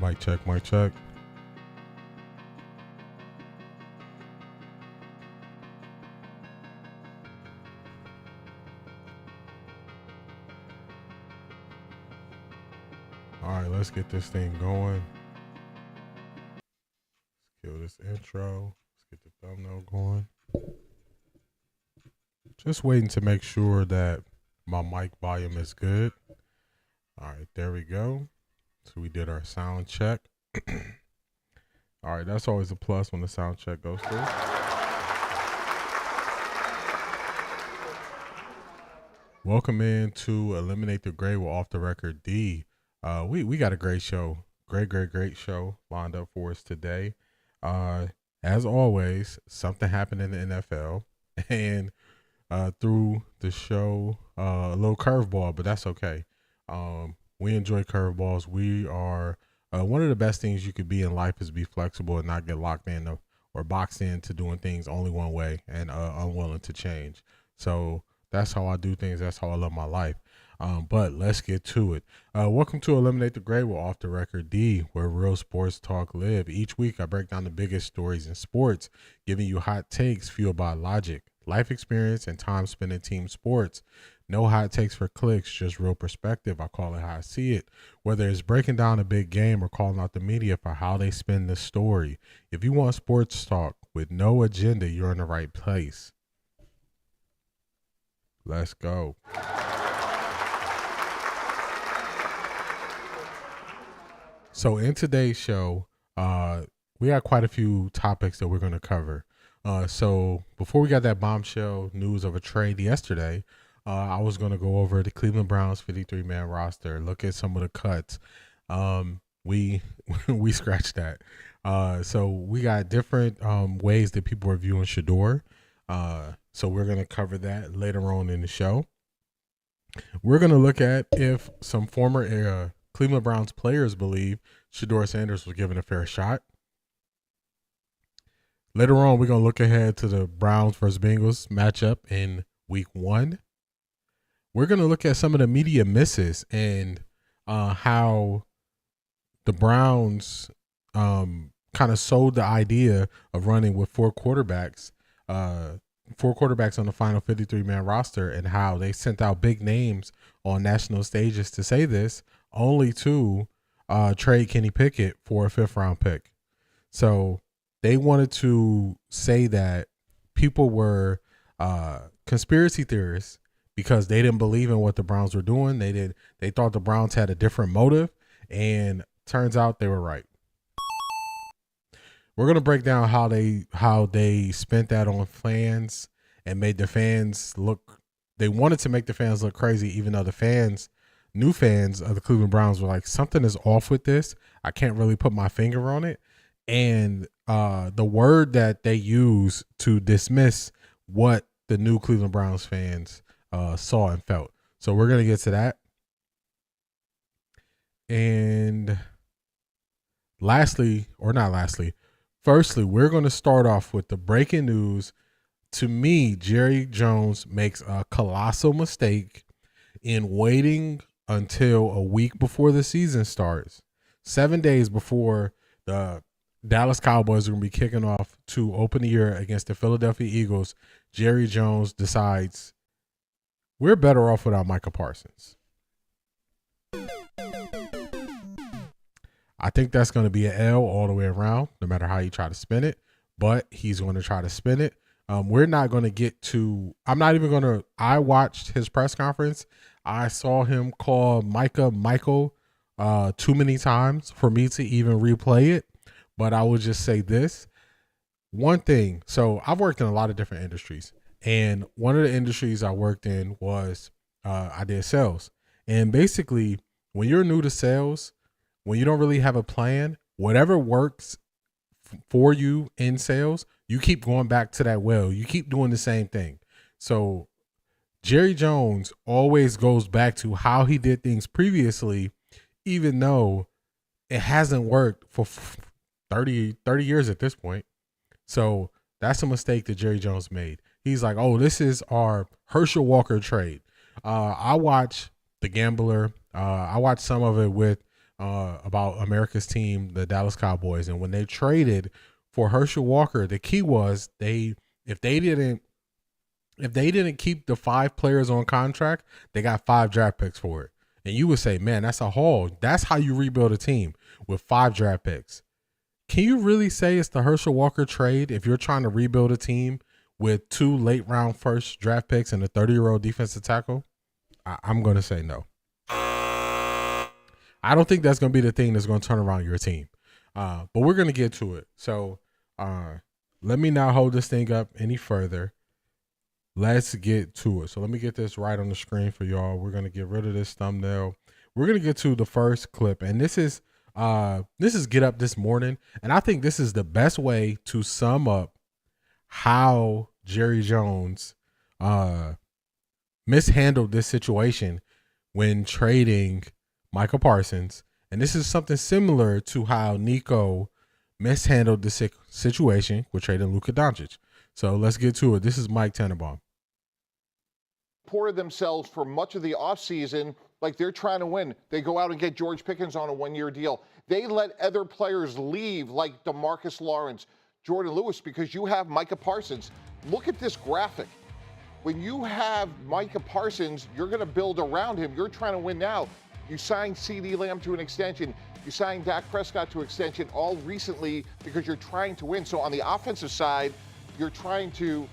Mic check, mic check. All right, let's get this thing going. Let's kill this intro. Let's get the thumbnail going. Just waiting to make sure that my mic volume is good. All right, there we go. So we did our sound check. All right, that's always a plus when the sound check goes through. Welcome in to Eliminate the Gray with OffThaRecordDee. We got a great show. Great show lined up for us today. As always, something happened in the NFL. And through the show, a little curveball, but that's okay. We enjoy curveballs. We are one of the best things you could be in life is be flexible and not get locked in or boxed into doing things only one way and unwilling to change. So that's how I do things. That's how I live my life. But let's get to it. Welcome to Eliminate the Gray with OffThaRecordDee, where real sports talk live. Each week I break down the biggest stories in sports, giving you hot takes fueled by logic, life experience, and time spent in team sports. No hot takes for clicks, just real perspective. I call it how I see it. Whether it's breaking down a big game or calling out the media for how they spin the story. If you want sports talk with no agenda, you're in the right place. Let's go. So in today's show, we got quite a few topics that we're going to cover. So before we got that bombshell news of a trade yesterday, I was going to go over the Cleveland Browns 53-man roster, look at some of the cuts. We scratched that. So we got different ways that people are viewing Shedeur. So we're going to cover that later on in the show. We're going to look at if some former Cleveland Browns players believe Shedeur Sanders was given a fair shot. Later on, we're going to look ahead to the Browns versus Bengals matchup in week 1. We're going to look at some of the media misses and how the Browns kind of sold the idea of running with four quarterbacks on the final 53-man roster, and how they sent out big names on national stages to say this, only to trade Kenny Pickett for a 5th-round pick. So they wanted to say that people were conspiracy theorists because they didn't believe in what the Browns were doing. They thought the Browns had a different motive, and turns out they were right. We're going to break down how they spent that on fans and made the fans look. They wanted to make the fans look crazy, even though the new fans of the Cleveland Browns were like, something is off with this. I can't really put my finger on it. And the word that they use to dismiss what the new Cleveland Browns fans saw and felt. So we're going to get to that. And firstly, we're going to start off with the breaking news. To me, Jerry Jones makes a colossal mistake in waiting until a week before the season starts. 7 days before the Dallas Cowboys are going to be kicking off to open the year against the Philadelphia Eagles, Jerry Jones decides we're better off without Micah Parsons. I think that's going to be an L all the way around, no matter how you try to spin it, but he's going to try to spin it. We're not going to get to – I watched his press conference. I saw him call Michael too many times for me to even replay it, but I will just say this. One thing, so I've worked in a lot of different industries, and one of the industries I worked in was I did sales. And basically, when you're new to sales, when you don't really have a plan, whatever works for you in sales, you keep going back to that well. You keep doing the same thing. So Jerry Jones always goes back to how he did things previously, even though it hasn't worked for 30 years at this point. So that's a mistake that Jerry Jones made. He's like, oh, this is our Herschel Walker trade. I watch The Gambler. I watched some of it with about America's team, the Dallas Cowboys, and when they traded for Herschel Walker, the key was if they didn't keep the 5 players on contract, they got 5 draft picks for it. And you would say, man, that's a haul. That's how you rebuild a team, with 5 draft picks. Can you really say it's the Herschel Walker trade if you're trying to rebuild a team with 2 late round first draft picks and a 30-year-old defensive tackle? I'm going to say no. I don't think that's going to be the thing that's going to turn around your team. But we're going to get to it. So let me not hold this thing up any further. Let's get to it. So let me get this right on the screen for y'all. We're going to get rid of this thumbnail. We're going to get to the first clip. And this is Get Up This Morning. And I think this is the best way to sum up how Jerry Jones mishandled this situation when trading Micah Parsons. And this is something similar to how Nico mishandled the situation with trading Luka Doncic. So let's get to it. This is Mike Tannenbaum. Supported themselves for much of the offseason like they're trying to win. They go out and get George Pickens on a 1-year deal. They let other players leave like DeMarcus Lawrence, Jordan Lewis, because you have Micah Parsons. Look at this graphic. When you have Micah Parsons, you're going to build around him. You're trying to win now. You signed CeeDee Lamb to an extension. You signed Dak Prescott to extension all recently because you're trying to win. So on the offensive side, you're trying to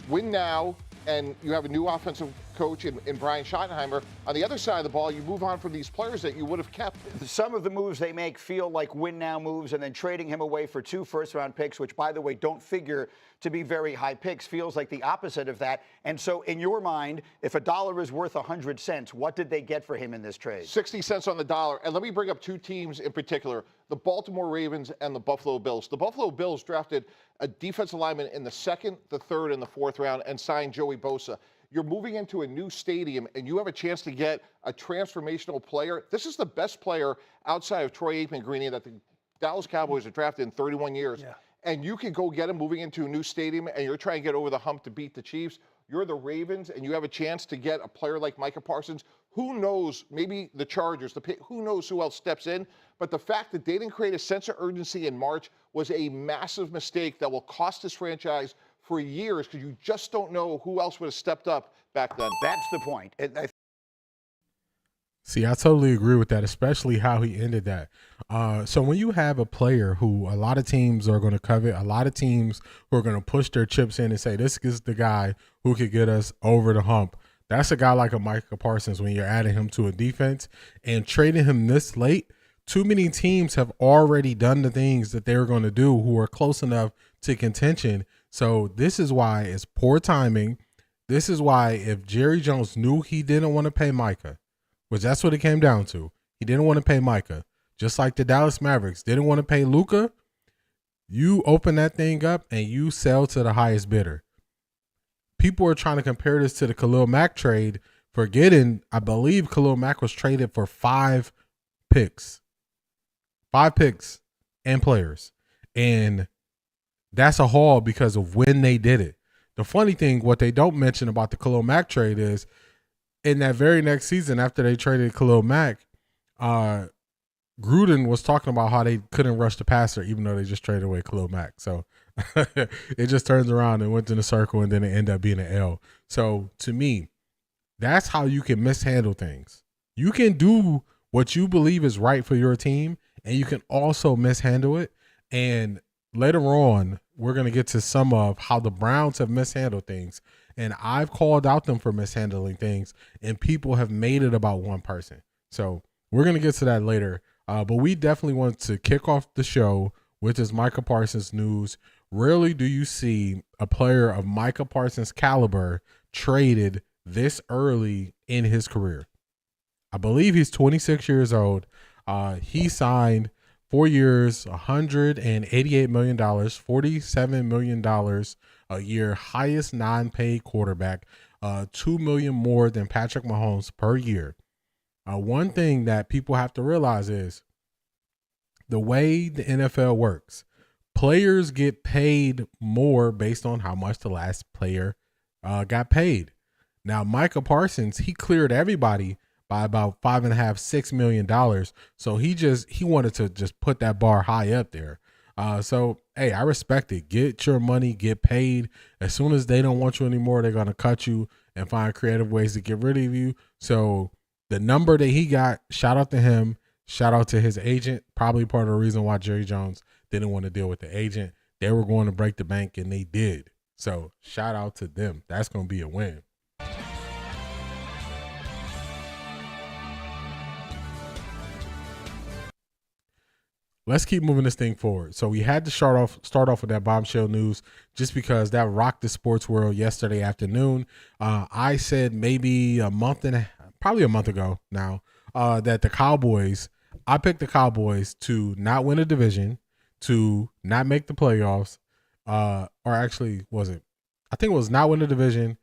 win now, and you have a new offensive coach in Brian Schottenheimer. On the other side of the ball, you move on from these players that you would have kept. Some of the moves they make feel like win-now moves, and then trading him away for 2 first-round picks, which, by the way, don't figure to be very high picks, feels like the opposite of that. And so, in your mind, if a dollar is worth 100 cents, what did they get for him in this trade? 60 cents on the dollar. And let me bring up 2 teams in particular, the Baltimore Ravens and the Buffalo Bills. The Buffalo Bills drafted a defensive lineman in the 2nd, the 3rd, and the 4th round and signed Joey Bosa. You're moving into a new stadium, and you have a chance to get a transformational player. This is the best player outside of Troy Aikman-Greeny that the Dallas Cowboys have drafted in 31 years. Yeah. And you can go get him moving into a new stadium, and you're trying to get over the hump to beat the Chiefs. You're the Ravens, and you have a chance to get a player like Micah Parsons. Who knows, maybe the Chargers, who knows who else steps in. But the fact that they didn't create a sense of urgency in March was a massive mistake that will cost this franchise for years, because you just don't know who else would have stepped up back then. That's the point. See, I totally agree with that, especially how he ended that. So when you have a player who a lot of teams are going to covet, a lot of teams who are going to push their chips in and say, this is the guy who could get us over the hump. That's a guy like a Micah Parsons when you're adding him to a defense and trading him this late. Too many teams have already done the things that they were going to do who are close enough to contention. So this is why it's poor timing. This is why if Jerry Jones knew he didn't want to pay Micah, which that's what it came down to, he didn't want to pay Micah, just like the Dallas Mavericks didn't want to pay Luka, you open that thing up and you sell to the highest bidder. People are trying to compare this to the Khalil Mack trade, forgetting I believe Khalil Mack was traded for 5 picks. 5 picks and players. And that's a haul because of when they did it. The funny thing, what they don't mention about the Khalil Mack trade is in that very next season after they traded Khalil Mack, Gruden was talking about how they couldn't rush the passer even though they just traded away Khalil Mack. So it just turns around and went in a circle and then it ended up being an L. So to me, that's how you can mishandle things. You can do what you believe is right for your team, and you can also mishandle it. And later on, we're going to get to some of how the Browns have mishandled things. And I've called out them for mishandling things, and people have made it about one person. So we're going to get to that later. But we definitely want to kick off the show with this Micah Parsons news. Rarely do you see a player of Micah Parsons' caliber traded this early in his career. I believe he's 26 years old. He signed 4 years, $188 million, $47 million a year, highest non-paid quarterback, $2 million more than Patrick Mahomes per year. One thing that people have to realize is the way the NFL works, players get paid more based on how much the last player got paid. Now, Micah Parsons, he cleared everybody by about $5.5–6 million. So he wanted to just put that bar high up there. So hey, I respect it. Get your money, get paid. As soon as they don't want you anymore, they're gonna cut you and find creative ways to get rid of you. So the number that he got, shout out to him. Shout out to his agent. Probably part of the reason why Jerry Jones didn't want to deal with the agent. They were going to break the bank, and they did. So shout out to them. That's going to be a win. Let's keep moving this thing forward. So we had to start off with that bombshell news just because that rocked the sports world yesterday afternoon. I said maybe probably a month ago now, that the Cowboys, I picked the Cowboys to not win a division, to not make the playoffs, or actually I think it was not win the division,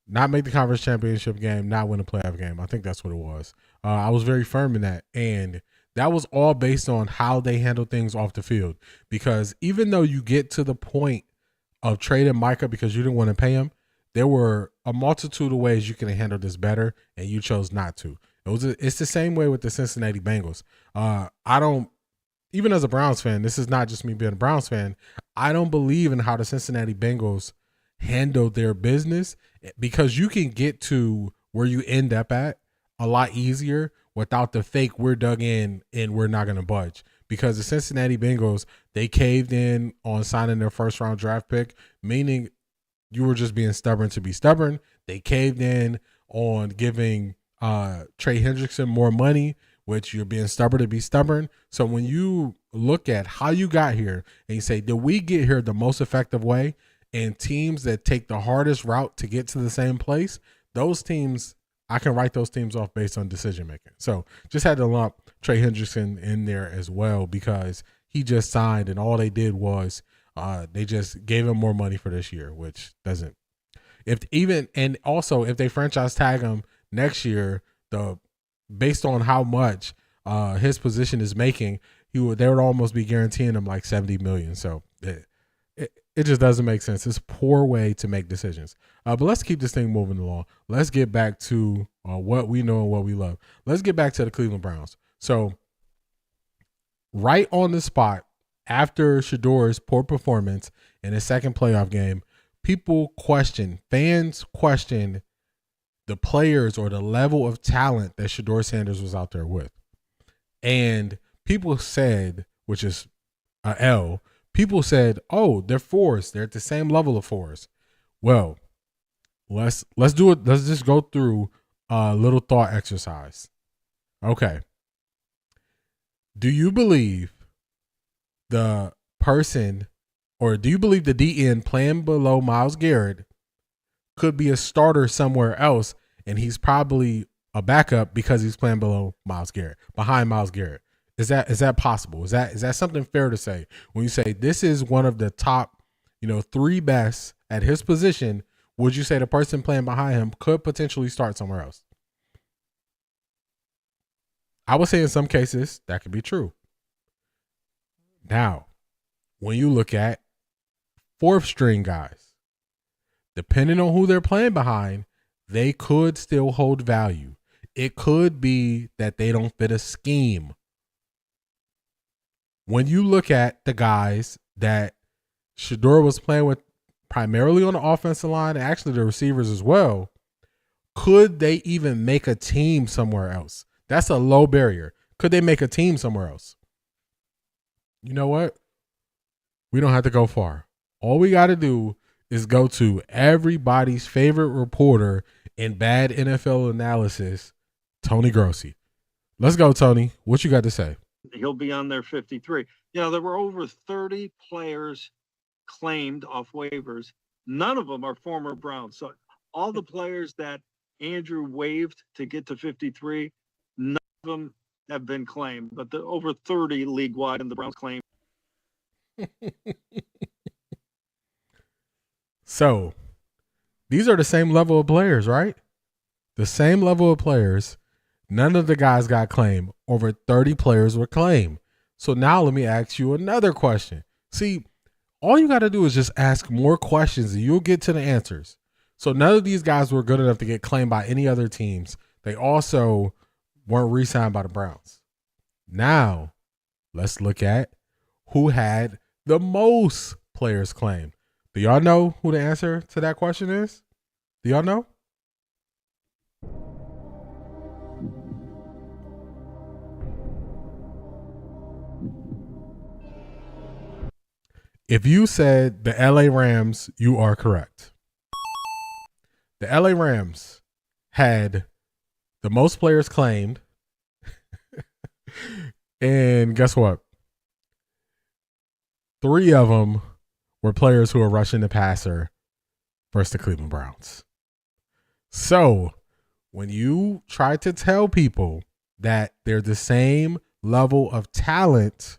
not make the conference championship game, not win a playoff game. I think that's what it was. I was very firm in that. And that was all based on how they handle things off the field. Because even though you get to the point of trading Micah because you didn't want to pay him, there were a multitude of ways you could have handled this better, and you chose not to. It's the same way with the Cincinnati Bengals. Even as a Browns fan, this is not just me being a Browns fan, I don't believe in how the Cincinnati Bengals handle their business, because you can get to where you end up at a lot easier without the fake we're dug in and we're not going to budge. Because the Cincinnati Bengals, they caved in on signing their first round draft pick, meaning you were just being stubborn to be stubborn. They caved in on giving Trey Hendrickson more money, which you're being stubborn to be stubborn. So when you look at how you got here and you say, did we get here the most effective way? And teams that take the hardest route to get to the same place, those teams, I can write those teams off based on decision making. So just had to lump Trey Hendrickson in there as well, because he just signed and all they did was they just gave him more money for this year, which doesn't. And also if they franchise tag him next year, based on how much his position is making, they would almost be guaranteeing him like $70 million. So it just doesn't make sense. It's a poor way to make decisions. But let's keep this thing moving along. Let's get back to what we know and what we love. Let's get back to the Cleveland Browns. So right on the spot, after Shedeur's poor performance in his second playoff game, fans question the players or the level of talent that Shedeur Sanders was out there with. And people said, which is a L, people said, oh, they're fours. They're at the same level of fours. Well, let's do it. Let's just go through a little thought exercise. Okay. Do you believe the person, or do you believe the DN playing below Myles Garrett could be a starter somewhere else, and he's probably a backup because he's playing behind Myles Garrett? Is that possible? Is that something fair to say when you say this is one of the top, three best at his position? Would you say the person playing behind him could potentially start somewhere else? I would say in some cases that could be true. Now, when you look at fourth string guys, depending on who they're playing behind, they could still hold value. It could be that they don't fit a scheme. When you look at the guys that Shedeur was playing with primarily on the offensive line, and actually the receivers as well, could they even make a team somewhere else? That's a low barrier. Could they make a team somewhere else? You know what? We don't have to go far. All we got to do is go to everybody's favorite reporter in bad NFL analysis, Tony Grossi. Let's go, Tony. What you got to say? He'll be on their 53. There were over 30 players claimed off waivers. None of them are former Browns. So all the players that Andrew waived to get to 53, none of them have been claimed. But the over 30 league-wide and the Browns claimed. So these are the same level of players, right? The same level of players. None of the guys got claimed. Over 30 players were claimed. So now let me ask you another question. See, all you got to do is just ask more questions and you'll get to the answers. So none of these guys were good enough to get claimed by any other teams. They also weren't re-signed by the Browns. Now, let's look at who had the most players claimed. Do y'all know who the answer to that question is? Do y'all know? If you said the LA Rams, you are correct. The LA Rams had the most players claimed. And guess what? 3 of them were players who are rushing the passer versus the Cleveland Browns. So when you try to tell people that they're the same level of talent,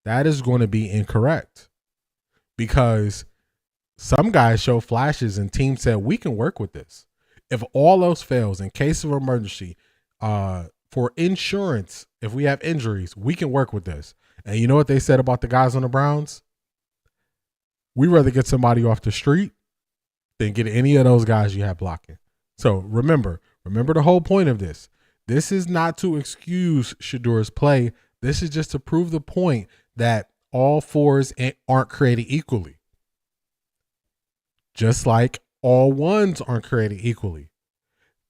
that is going to be incorrect. Because some guys show flashes and teams said, we can work with this. If all else fails, in case of emergency, for insurance, if we have injuries, we can work with this. And you know what they said about the guys on the Browns? We'd rather get somebody off the street than get any of those guys you have blocking. So remember the whole point of this. This is not to excuse Shedeur's play. This is just to prove the point that all 4s aren't created equally. Just like all 1s aren't created equally.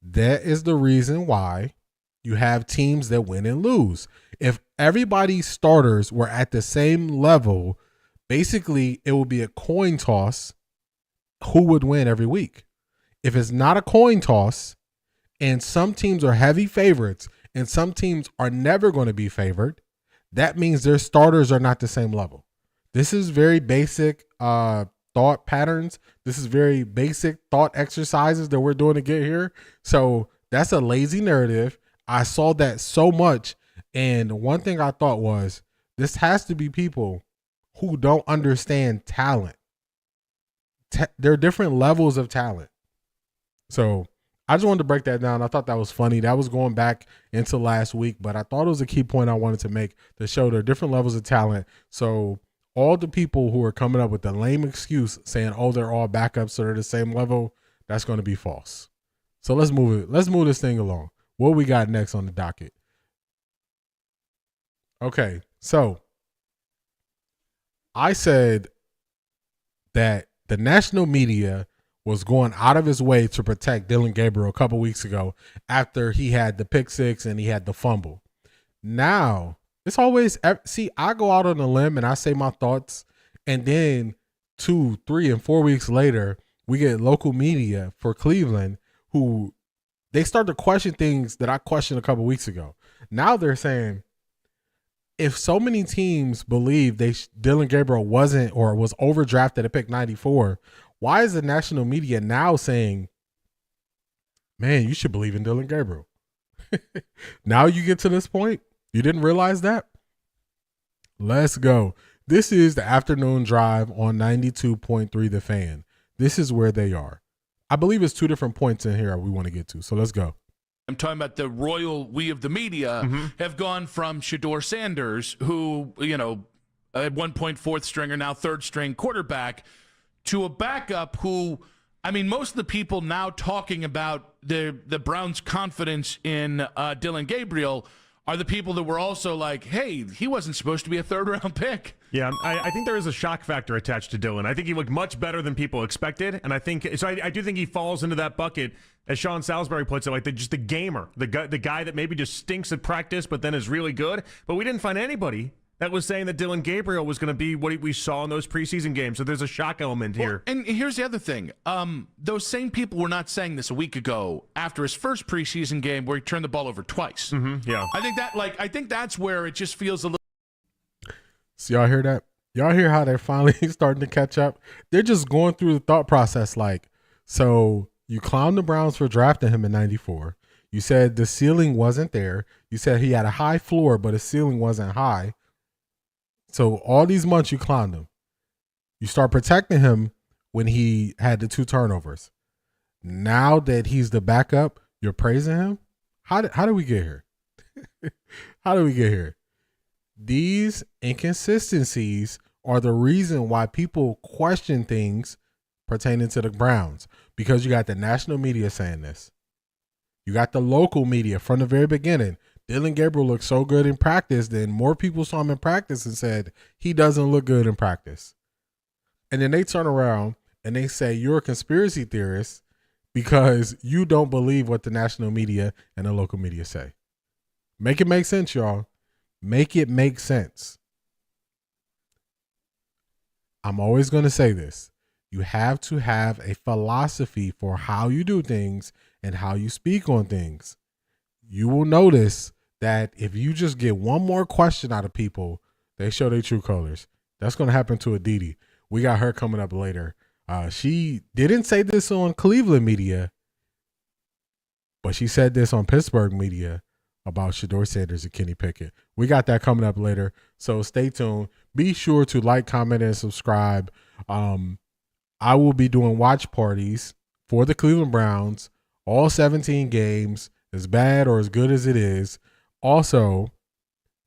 That is the reason why you have teams that win and lose. If everybody's starters were at the same level, basically it would be a coin toss who would win every week. If it's not a coin toss and some teams are heavy favorites and some teams are never going to be favored, that means their starters are not the same level. This is very basic thought patterns. This is very basic thought exercises that we're doing to get here. So that's a lazy narrative. I saw that so much. And one thing I thought was, this has to be people who don't understand talent. There are different levels of talent. So I just wanted to break that down. I thought that was funny. That was going back into last week, but I thought it was a key point I wanted to make to show there are different levels of talent. So all the people who are coming up with the lame excuse saying, oh, they're all backups, so they're the same level, that's going to be false. So let's move it. Let's move this thing along. What we got next on the docket? Okay, so I said that the national media was going out of his way to protect Dillon Gabriel a couple weeks ago after he had the pick 6 and he had the fumble. Now, it's always, see, I go out on a limb and I say my thoughts, and then 2, 3, and 4 weeks later, we get local media for Cleveland who they start to question things that I questioned a couple weeks ago. Now they're saying, if so many teams believe Dillon Gabriel wasn't or was overdrafted at pick 94, why is the national media now saying, man, you should believe in Dillon Gabriel? Now you get to this point? You didn't realize that? Let's go. This is the afternoon drive on 92.3 The Fan. This is where they are. I believe it's 2 different points in here we want to get to. So let's go. I'm talking about the royal we of the media have gone from Shedeur Sanders, who, at one point 4th stringer, now 3rd string quarterback, to a backup who, most of the people now talking about the Browns' confidence in Dillon Gabriel are the people that were also like, hey, he wasn't supposed to be a 3rd-round pick. Yeah, I think there is a shock factor attached to Dillon. I think he looked much better than people expected, and I do think he falls into that bucket, as Sean Salisbury puts it, like just the gamer, the guy that maybe just stinks at practice but then is really good. But we didn't find anybody that was saying that Dillon Gabriel was going to be what we saw in those preseason games. So there's a shock element here. And here's the other thing. Those same people were not saying this a week ago after his first preseason game where he turned the ball over twice. Yeah. I think that's where it just feels a little. So y'all hear that? Y'all hear how they're finally starting to catch up? They're just going through the thought process so you clowned the Browns for drafting him in 94. You said the ceiling wasn't there. You said he had a high floor, but his ceiling wasn't high. So all these months you clowned him. You start protecting him when he had the 2 turnovers. Now that he's the backup, you're praising him? How did we get here? How did we get here? These inconsistencies are the reason why people question things pertaining to the Browns, because you got the national media saying this. You got the local media from the very beginning. Dillon Gabriel looked so good in practice, then more people saw him in practice and said he doesn't look good in practice. And then they turn around and they say you're a conspiracy theorist because you don't believe what the national media and the local media say. Make it make sense, y'all. Make it make sense. I'm always going to say this. You have to have a philosophy for how you do things and how you speak on things. You will notice that if you just get one more question out of people, they show their true colors. That's going to happen to Aditi. We got her coming up later. She didn't say this on Cleveland media, but she said this on Pittsburgh media about Shedeur Sanders and Kenny Pickett. We got that coming up later, so stay tuned. Be sure to like, comment, and subscribe. I will be doing watch parties for the Cleveland Browns, all 17 games, as bad or as good as it is. Also,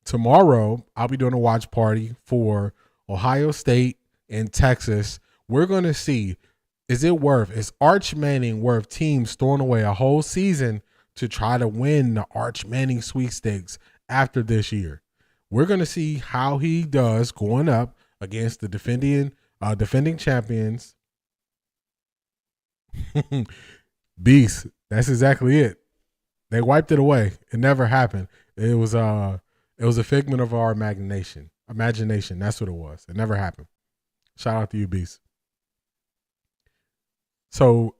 tomorrow, I'll be doing a watch party for Ohio State and Texas. We're going to see, is Arch Manning worth teams throwing away a whole season to try to win the Arch Manning sweepstakes after this year? We're going to see how he does going up against the defending champions. Beast. That's exactly it. They wiped it away. It never happened. It was a figment of our imagination. That's what it was. It never happened. Shout out to you, Beast. So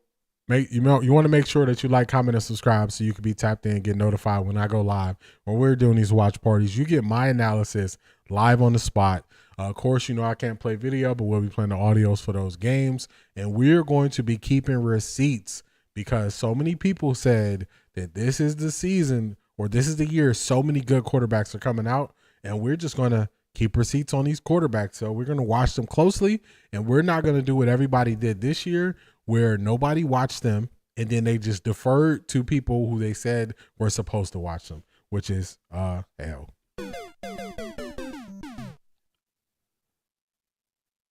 you want to make sure that you like, comment, and subscribe so you can be tapped in and get notified when I go live. When we're doing these watch parties, you get my analysis live on the spot. Of course, I can't play video, but we'll be playing the audios for those games. And we're going to be keeping receipts because so many people said that this is the season or this is the year so many good quarterbacks are coming out. And we're just going to keep receipts on these quarterbacks. So we're going to watch them closely. And we're not going to do what everybody did this year where nobody watched them and then they just deferred to people who they said were supposed to watch them, which is hell.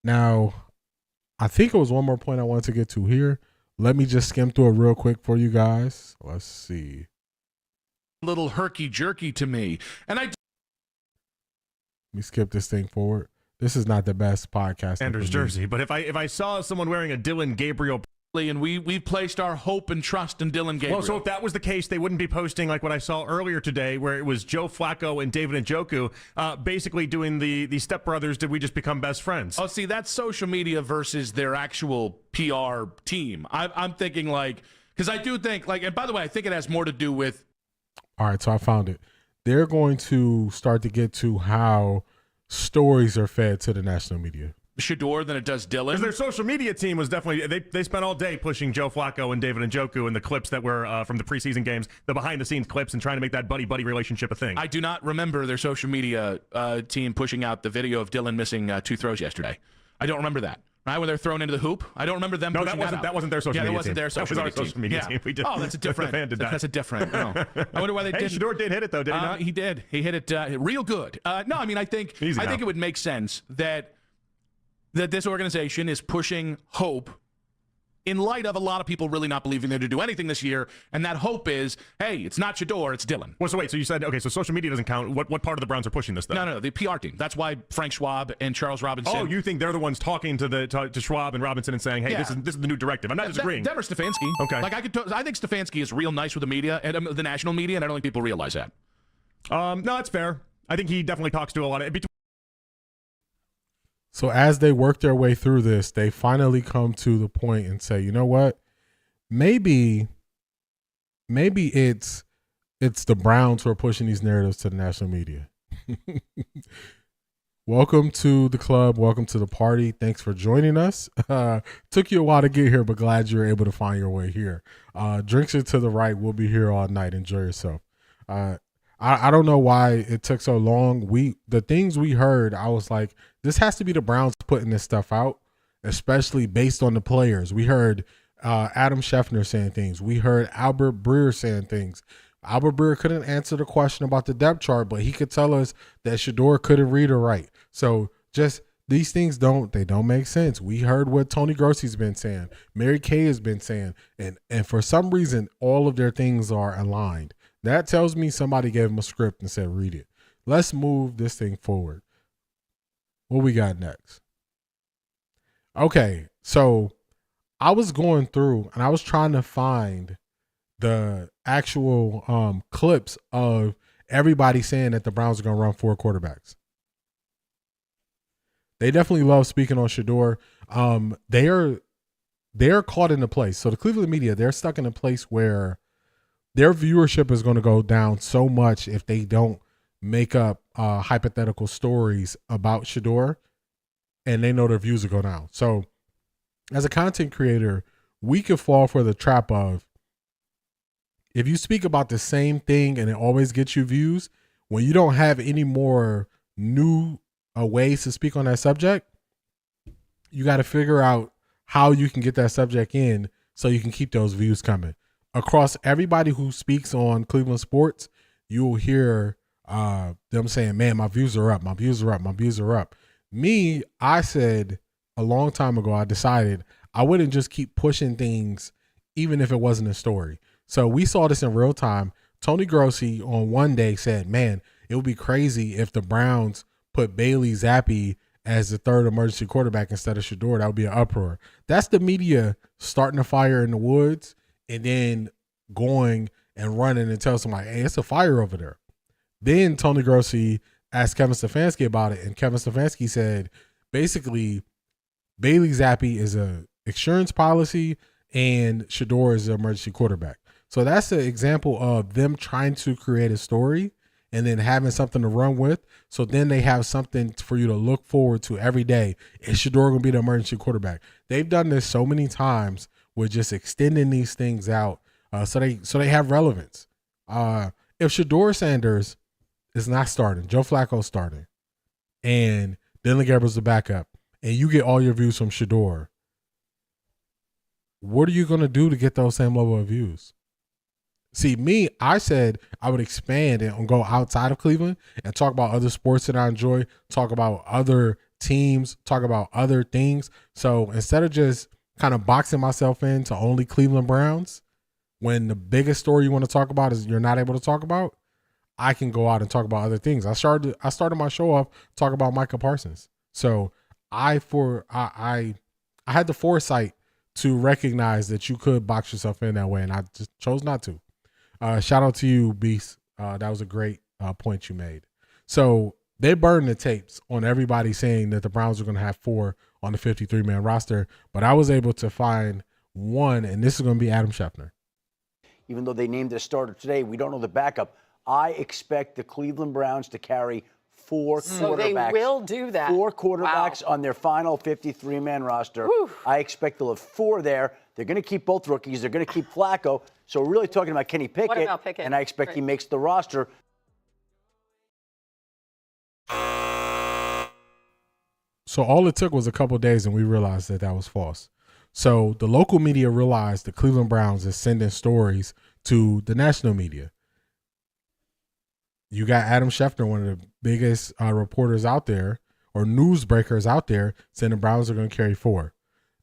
Now, I think it was one more point I wanted to get to here. Let me just skim through it real quick for you guys. Let's see. Little herky-jerky to me. And Let me skip this thing forward. This is not the best podcast. Sanders jersey, but if I saw someone wearing a Dillon Gabriel, and we've placed our hope and trust in Dillon Gabriel. Well, so if that was the case, they wouldn't be posting like what I saw earlier today, where it was Joe Flacco and David Njoku basically doing the stepbrothers. Did we just become best friends? Oh, see, that's social media versus their actual PR team. I'm thinking because I do think and by the way, I think it has more to do with. All right, so I found it. They're going to start to get to how stories are fed to the national media. Shedeur than it does Dillon. Because their social media team was definitely they spent all day pushing Joe Flacco and David Njoku and the clips that were from the preseason games, the behind the scenes clips, and trying to make that buddy relationship a thing. I do not remember their social media team pushing out the video of Dillon missing 2 throws yesterday. I don't remember that. Right when they're thrown into the hoop, I don't remember them. No, pushing that wasn't their social media team. That wasn't their social media team. We did. Oh, that's a different. That's a different. Oh. I wonder why they didn't. Shedeur did hit it though, did he not? He did. He hit it real good. No, I mean I think it would make sense that this organization is pushing hope in light of a lot of people really not believing they're to do anything this year, and that hope is, hey, it's not Shedeur, it's Dillon. Well, so wait, so you said, okay, so social media doesn't count. What part of the Browns are pushing this, though? No, the PR team. That's why Frank Schwab and Charles Robinson. Oh, you think they're the ones talking to Schwab and Robinson and saying, hey, this is the new directive. I'm not disagreeing. Them or Stefanski. Okay. I think Stefanski is real nice with the media, and the national media, and I don't think people realize that. No, that's fair. I think he definitely talks to a lot of. So as they work their way through this, they finally come to the point and say, you know what? Maybe it's the Browns who are pushing these narratives to the national media. Welcome to the club. Welcome to the party. Thanks for joining us. Took you a while to get here, but glad you were able to find your way here. Drinks are to the right. We'll be here all night. Enjoy yourself. I don't know why it took so long. The things we heard, I was like, this has to be the Browns putting this stuff out, especially based on the players. We heard Adam Schefter saying things. We heard Albert Breer saying things. Albert Breer couldn't answer the question about the depth chart, but he could tell us that Shedeur couldn't read or write. So just these things don't make sense. We heard what Tony Grossi's been saying, Mary Kay has been saying, and for some reason, all of their things are aligned. That tells me somebody gave them a script and said, read it. Let's move this thing forward. What we got next? Okay, so I was going through and I was trying to find the actual clips of everybody saying that the Browns are going to run 4 quarterbacks. They definitely love speaking on Shedeur. They're caught in a place. So the Cleveland media, they're stuck in a place where their viewership is going to go down so much if they don't make up hypothetical stories about Shedeur, and they know their views will go down. So as a content creator, we could fall for the trap of, if you speak about the same thing and it always gets you views, when you don't have any more new ways to speak on that subject, you got to figure out how you can get that subject in so you can keep those views coming. Across everybody who speaks on Cleveland sports, you will hear them saying, man, my views are up, my views are up, my views are up. Me, I said a long time ago, I decided I wouldn't just keep pushing things even if it wasn't a story. So we saw this in real time. Tony Grossi on one day said, man, it would be crazy if the Browns put Bailey Zappi as the third emergency quarterback instead of Shedeur. That would be an uproar. That's the media starting a fire in the woods and then going and running and tell somebody, hey, it's a fire over there. Then Tony Grossi asked Kevin Stefanski about it, and Kevin Stefanski said, basically, Bailey Zappi is a insurance policy and Shedeur is an emergency quarterback. So that's an example of them trying to create a story and then having something to run with. So then they have something for you to look forward to every day. Is Shedeur going to be the emergency quarterback? They've done this so many times with just extending these things out so they have relevance. If Shedeur Sanders is not starting, Joe Flacco's starting, and Dillon Gabriel's the backup, and you get all your views from Shedeur, what are you going to do to get those same level of views? See, me, I said I would expand and go outside of Cleveland and talk about other sports that I enjoy, talk about other teams, talk about other things. So instead of just kind of boxing myself into only Cleveland Browns, when the biggest story you want to talk about is you're not able to talk about, I can go out and talk about other things. I started my show off talking about Micah Parsons. So I had the foresight to recognize that you could box yourself in that way, and I just chose not to. Shout out to you, Beast. That was a great point you made. So they burned the tapes on everybody saying that the Browns are going to have 4 on the 53-man roster, but I was able to find one, and this is going to be Adam Schefter. Even though they named their starter today, we don't know the backup. I expect the Cleveland Browns to carry 4 quarterbacks. So they will do that. 4 quarterbacks on their final 53-man roster. Whew. I expect they'll have 4 there. They're going to keep both rookies. They're going to keep Flacco. So we're really talking about Kenny Pickett. What about Pickett? And I expect he makes the roster. So all it took was a couple of days, and we realized that was false. So the local media realized the Cleveland Browns is sending stories to the national media. You got Adam Schefter, one of the biggest reporters out there, or newsbreakers out there, saying the Browns are going to carry 4.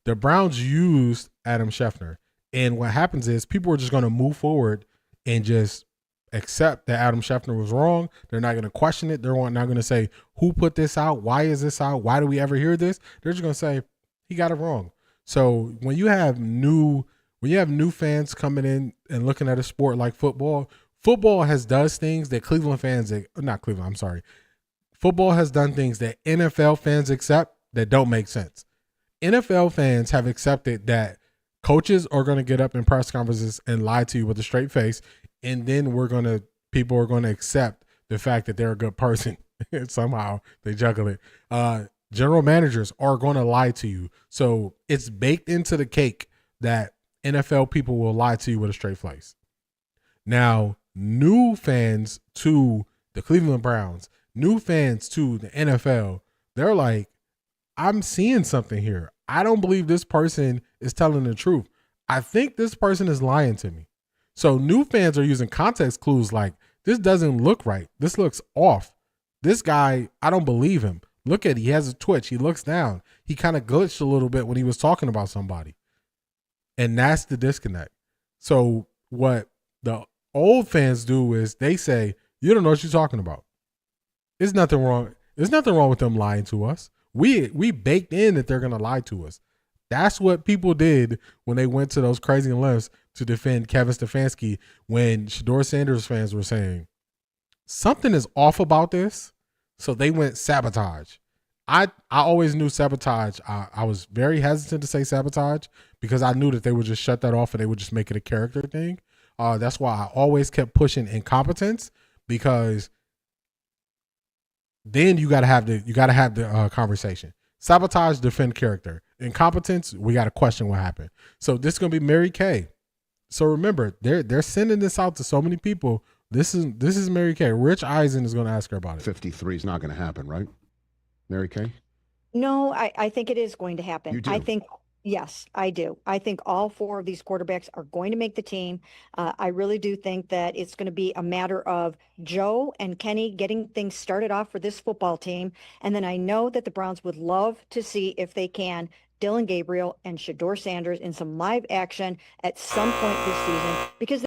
The Browns used Adam Schefter. And what happens is people are just going to move forward and just accept that Adam Schefter was wrong. They're not going to question it. They're not going to say, who put this out? Why is this out? Why do we ever hear this? They're just going to say, he got it wrong. So when you have new fans coming in and looking at a sport like football, football does things that football has done things that NFL fans accept that don't make sense. NFL fans have accepted that coaches are going to get up in press conferences and lie to you with a straight face, and then people are going to accept the fact that they're a good person. Somehow they juggle it. General managers are going to lie to you. So it's baked into the cake that NFL people will lie to you with a straight face. Now, new fans to the Cleveland Browns, new fans to the NFL, they're like, I'm seeing something here. I don't believe this person is telling the truth. I think this person is lying to me. So new fans are using context clues like, this doesn't look right. This looks off. This guy, I don't believe him. Look at it. He has a twitch. He looks down. He kind of glitched a little bit when he was talking about somebody. And that's the disconnect. So what the old fans do is they say, you don't know what you're talking about. There's nothing wrong. There's nothing wrong with them lying to us. We baked in that they're going to lie to us. That's what people did when they went to those crazy lengths to defend Kevin Stefanski when Shedeur Sanders fans were saying, something is off about this. So they went sabotage. I always knew sabotage. I was very hesitant to say sabotage because I knew that they would just shut that off and they would just make it a character thing. That's why I always kept pushing incompetence, because then you got to have the conversation. Sabotage, defend character. Incompetence, we got to question what happened. So this is going to be Mary Kay. So remember, they're sending this out to so many people. This is Mary Kay. Rich Eisen is going to ask her about it. 53 is not going to happen, right? Mary Kay? No, I think it is going to happen. You do? I think, yes, I do. I think all four of these quarterbacks are going to make the team. I really do think that it's going to be a matter of Joe and Kenny getting things started off for this football team. And then I know that the Browns would love to see, if they can, Dillon Gabriel and Shedeur Sanders in some live action at some point this season, because.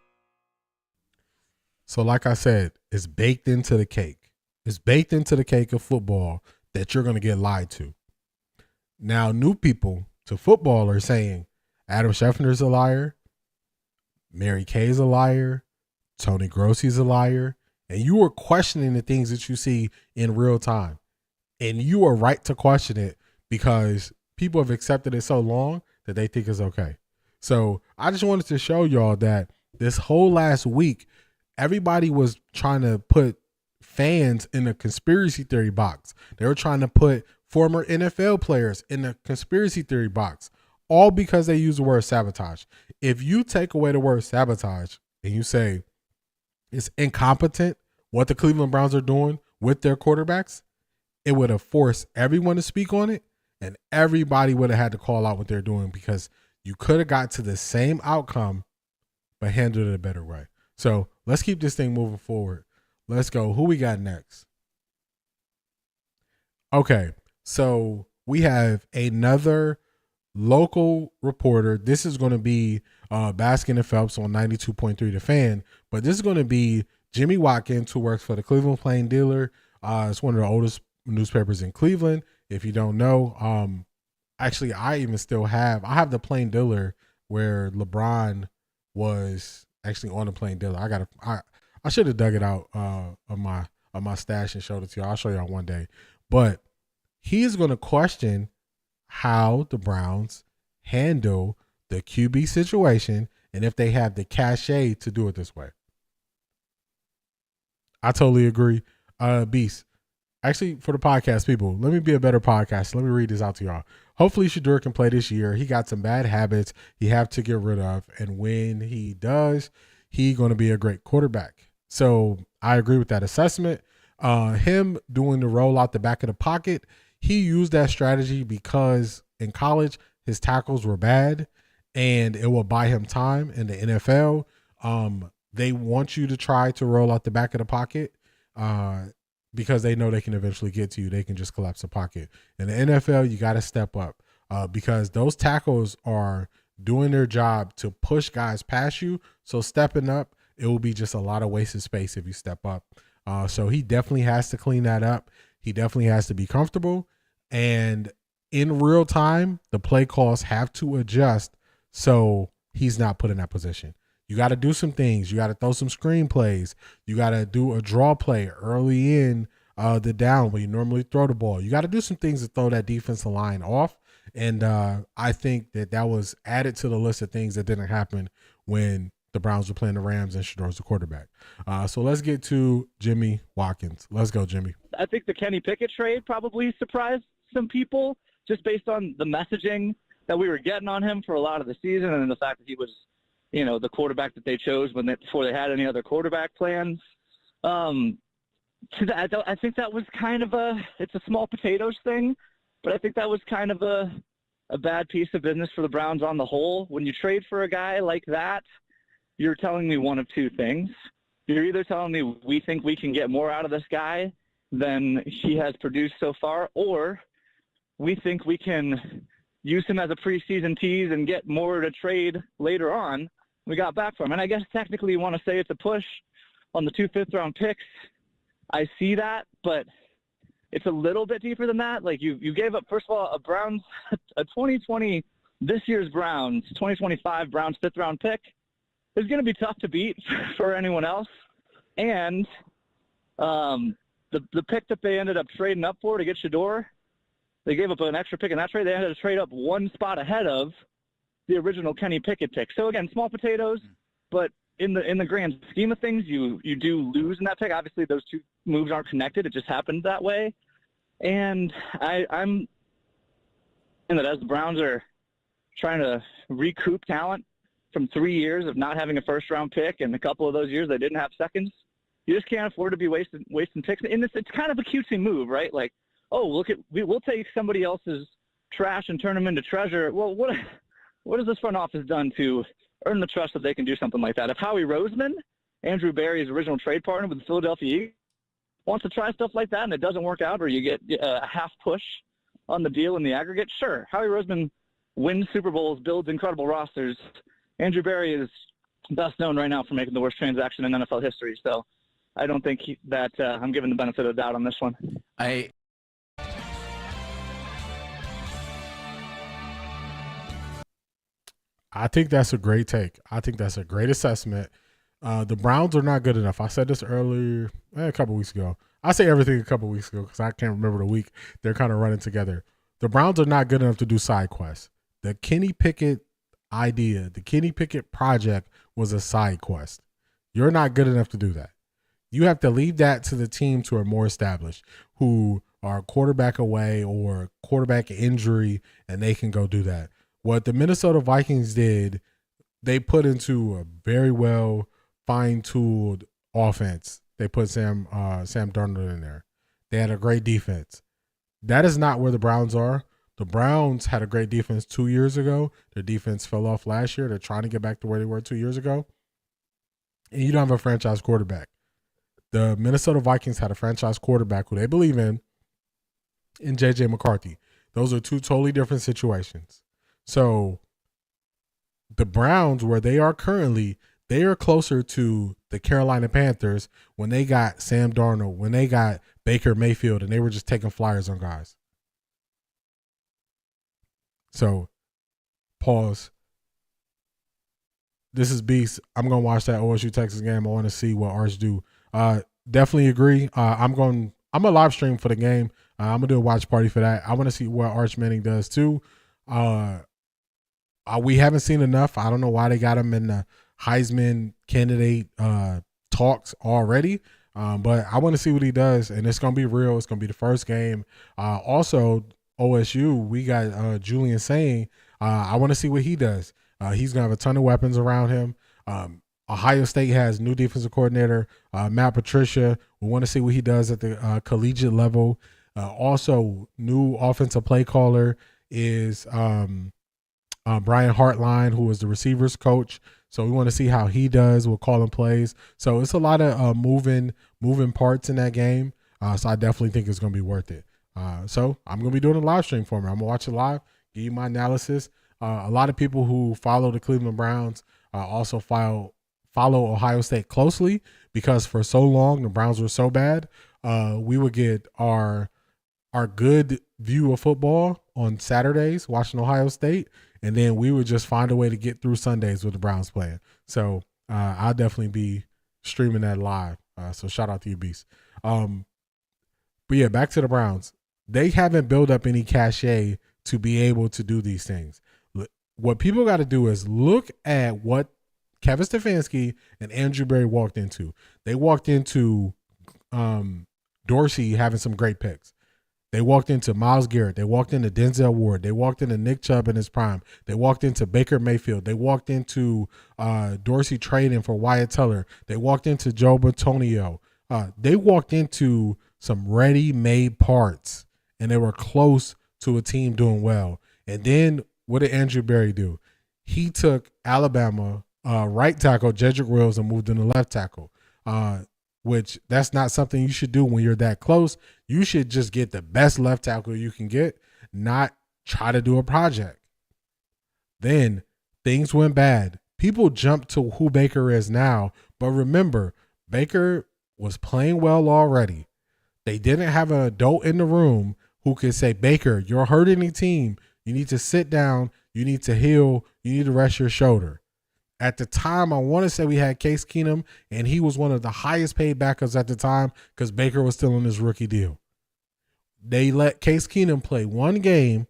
So like I said, it's baked into the cake. It's baked into the cake of football that you're going to get lied to. Now, new people to football are saying Adam Schefter's a liar, Mary Kay's a liar, Tony Grossi's a liar, and you are questioning the things that you see in real time. And you are right to question it because people have accepted it so long that they think it's okay. So I just wanted to show y'all that this whole last week, everybody was trying to put fans in a conspiracy theory box. They were trying to put former NFL players in the conspiracy theory box, all because they use the word sabotage. If you take away the word sabotage and you say it's incompetent what the Cleveland Browns are doing with their quarterbacks, it would have forced everyone to speak on it, and everybody would have had to call out what they're doing, because you could have got to the same outcome but handled it a better way. So let's keep this thing moving forward. Let's go. Who we got next? Okay, so we have another local reporter. This is going to be Baskin and Phelps on 92.3 The Fan, but this is going to be Jimmy Watkins, who works for the Cleveland Plain Dealer. It's one of the oldest newspapers in Cleveland. If you don't know, actually, I have the Plain Dealer where LeBron was actually on the Plain Dealer. I should have dug it out of my stash and showed it to you. I'll show y'all one day. But he's going to question how the Browns handle the QB situation and if they have the cachet to do it this way. I totally agree. Beast. Actually, for the podcast people, let me be a better podcast. Let me read this out to y'all. Hopefully Shedeur can play this year. He got some bad habits he have to get rid of. And when he does, he's going to be a great quarterback. So I agree with that assessment. Him doing the roll out the back of the pocket, he used that strategy because in college his tackles were bad and it will buy him time in the NFL. They want you to try to roll out the back of the pocket because they know they can eventually get to you. They can just collapse the pocket. In the NFL, you got to step up because those tackles are doing their job to push guys past you. So stepping up, it will be just a lot of wasted space if you step up. So he definitely has to clean that up. He definitely has to be comfortable. And in real time, the play calls have to adjust so he's not put in that position. You got to do some things. You got to throw some screen plays. You got to do a draw play early in the down where you normally throw the ball. You got to do some things to throw that defensive line off. And I think that was added to the list of things that didn't happen when the Browns were playing the Rams and Shedeur's the quarterback. So let's get to Jimmy Watkins. Let's go, Jimmy. I think the Kenny Pickett trade probably surprised some people just based on the messaging that we were getting on him for a lot of the season and the fact that he was, the quarterback that they chose before they had any other quarterback plans. I think that was kind of it's a small potatoes thing, but I think that was kind of a bad piece of business for the Browns on the whole. When you trade for a guy like that, you're telling me one of two things. You're either telling me we think we can get more out of this guy than he has produced so far, or we think we can use him as a preseason tease and get more to trade later on. We got back for him. And I guess technically you want to say it's a push on the 2 fifth-round picks. I see that, but it's a little bit deeper than that. Like you gave up, first of all, a 2020, this year's Browns, 2025 Browns 5th-round pick is going to be tough to beat for anyone else. And the pick that they ended up trading up for to get Shedeur, they gave up an extra pick in that trade. They had to trade up one spot ahead of the original Kenny Pickett pick. So again, small potatoes, but in the grand scheme of things, you do lose in that pick. Obviously, those two moves aren't connected. It just happened that way. And I'm in that as the Browns are trying to recoup talent from 3 years of not having a first-round pick, and a couple of those years they didn't have seconds. You just can't afford to be wasting picks. And it's kind of a cutesy move, right? Like, oh, we'll take somebody else's trash and turn them into treasure. Well, what has this front office done to earn the trust that they can do something like that? If Howie Roseman, Andrew Berry's original trade partner with the Philadelphia Eagles, wants to try stuff like that and it doesn't work out, or you get a half push on the deal in the aggregate, sure. Howie Roseman wins Super Bowls, builds incredible rosters. Andrew Berry is best known right now for making the worst transaction in NFL history. So I don't think that I'm giving the benefit of the doubt on this one. I think that's a great take. I think that's a great assessment. The Browns are not good enough. I said this earlier, a couple weeks ago. I say everything a couple weeks ago because I can't remember the week. They're kind of running together. The Browns are not good enough to do side quests. The Kenny Pickett idea, the Kenny Pickett project was a side quest. You're not good enough to do that. You have to leave that to the teams who are more established, who are quarterback away or quarterback injury, and they can go do that. What the Minnesota Vikings did, they put into a very well fine-tuned offense. They put Sam Darnold in there. They had a great defense. That is not where the Browns are. The Browns had a great defense 2 years ago. Their defense fell off last year. They're trying to get back to where they were 2 years ago. And you don't have a franchise quarterback. The Minnesota Vikings had a franchise quarterback who they believe in J.J. McCarthy. Those are two totally different situations. So the Browns, where they are currently, they are closer to the Carolina Panthers when they got Sam Darnold, when they got Baker Mayfield, and they were just taking flyers on guys. So, pause. This is Beast. I'm going to watch that OSU Texas game. I want to see what Arch do. Definitely agree. I'm a live stream for the game. I'm going to do a watch party for that. I want to see what Arch Manning does too. We haven't seen enough. I don't know why they got him in the Heisman candidate talks already. But I want to see what he does, and it's going to be real. It's going to be the first game. Also, OSU, we got Julian saying, I want to see what he does. He's going to have a ton of weapons around him. Ohio State has new defensive coordinator, Matt Patricia. We want to see what he does at the collegiate level. Also, new offensive play caller is Brian Hartline, who is the receivers coach. So we want to see how he does with calling plays. So it's a lot of moving parts in that game. So I definitely think it's going to be worth it. So I'm going to be doing a live stream for me. I'm going to watch it live, give you my analysis. A lot of people who follow the Cleveland Browns also follow Ohio State closely because for so long the Browns were so bad. We would get our good view of football on Saturdays watching Ohio State, and then we would just find a way to get through Sundays with the Browns playing. So I'll definitely be streaming that live. So shout out to you, Beast. But yeah, back to the Browns. They haven't built up any cachet to be able to do these things. What people got to do is look at what Kevin Stefanski and Andrew Berry walked into. They walked into Dorsey having some great picks. They walked into Myles Garrett. They walked into Denzel Ward. They walked into Nick Chubb in his prime. They walked into Baker Mayfield. They walked into Dorsey trading for Wyatt Teller. They walked into Joe Batonio. They walked into some ready-made parts, and they were close to a team doing well. And then what did Andrew Berry do? He took Alabama right tackle Jedrick Wills and moved him to left tackle. which that's not something you should do when you're that close. You should just get the best left tackle you can get, not try to do a project. Then things went bad. People jumped to who Baker is now, but remember, Baker was playing well already. They didn't have an adult in the room who could say, Baker, you're hurting the team. You need to sit down. You need to heal. You need to rest your shoulder. At the time, I want to say we had Case Keenum, and he was one of the highest paid backups at the time because Baker was still on his rookie deal. They let Case Keenum play one game,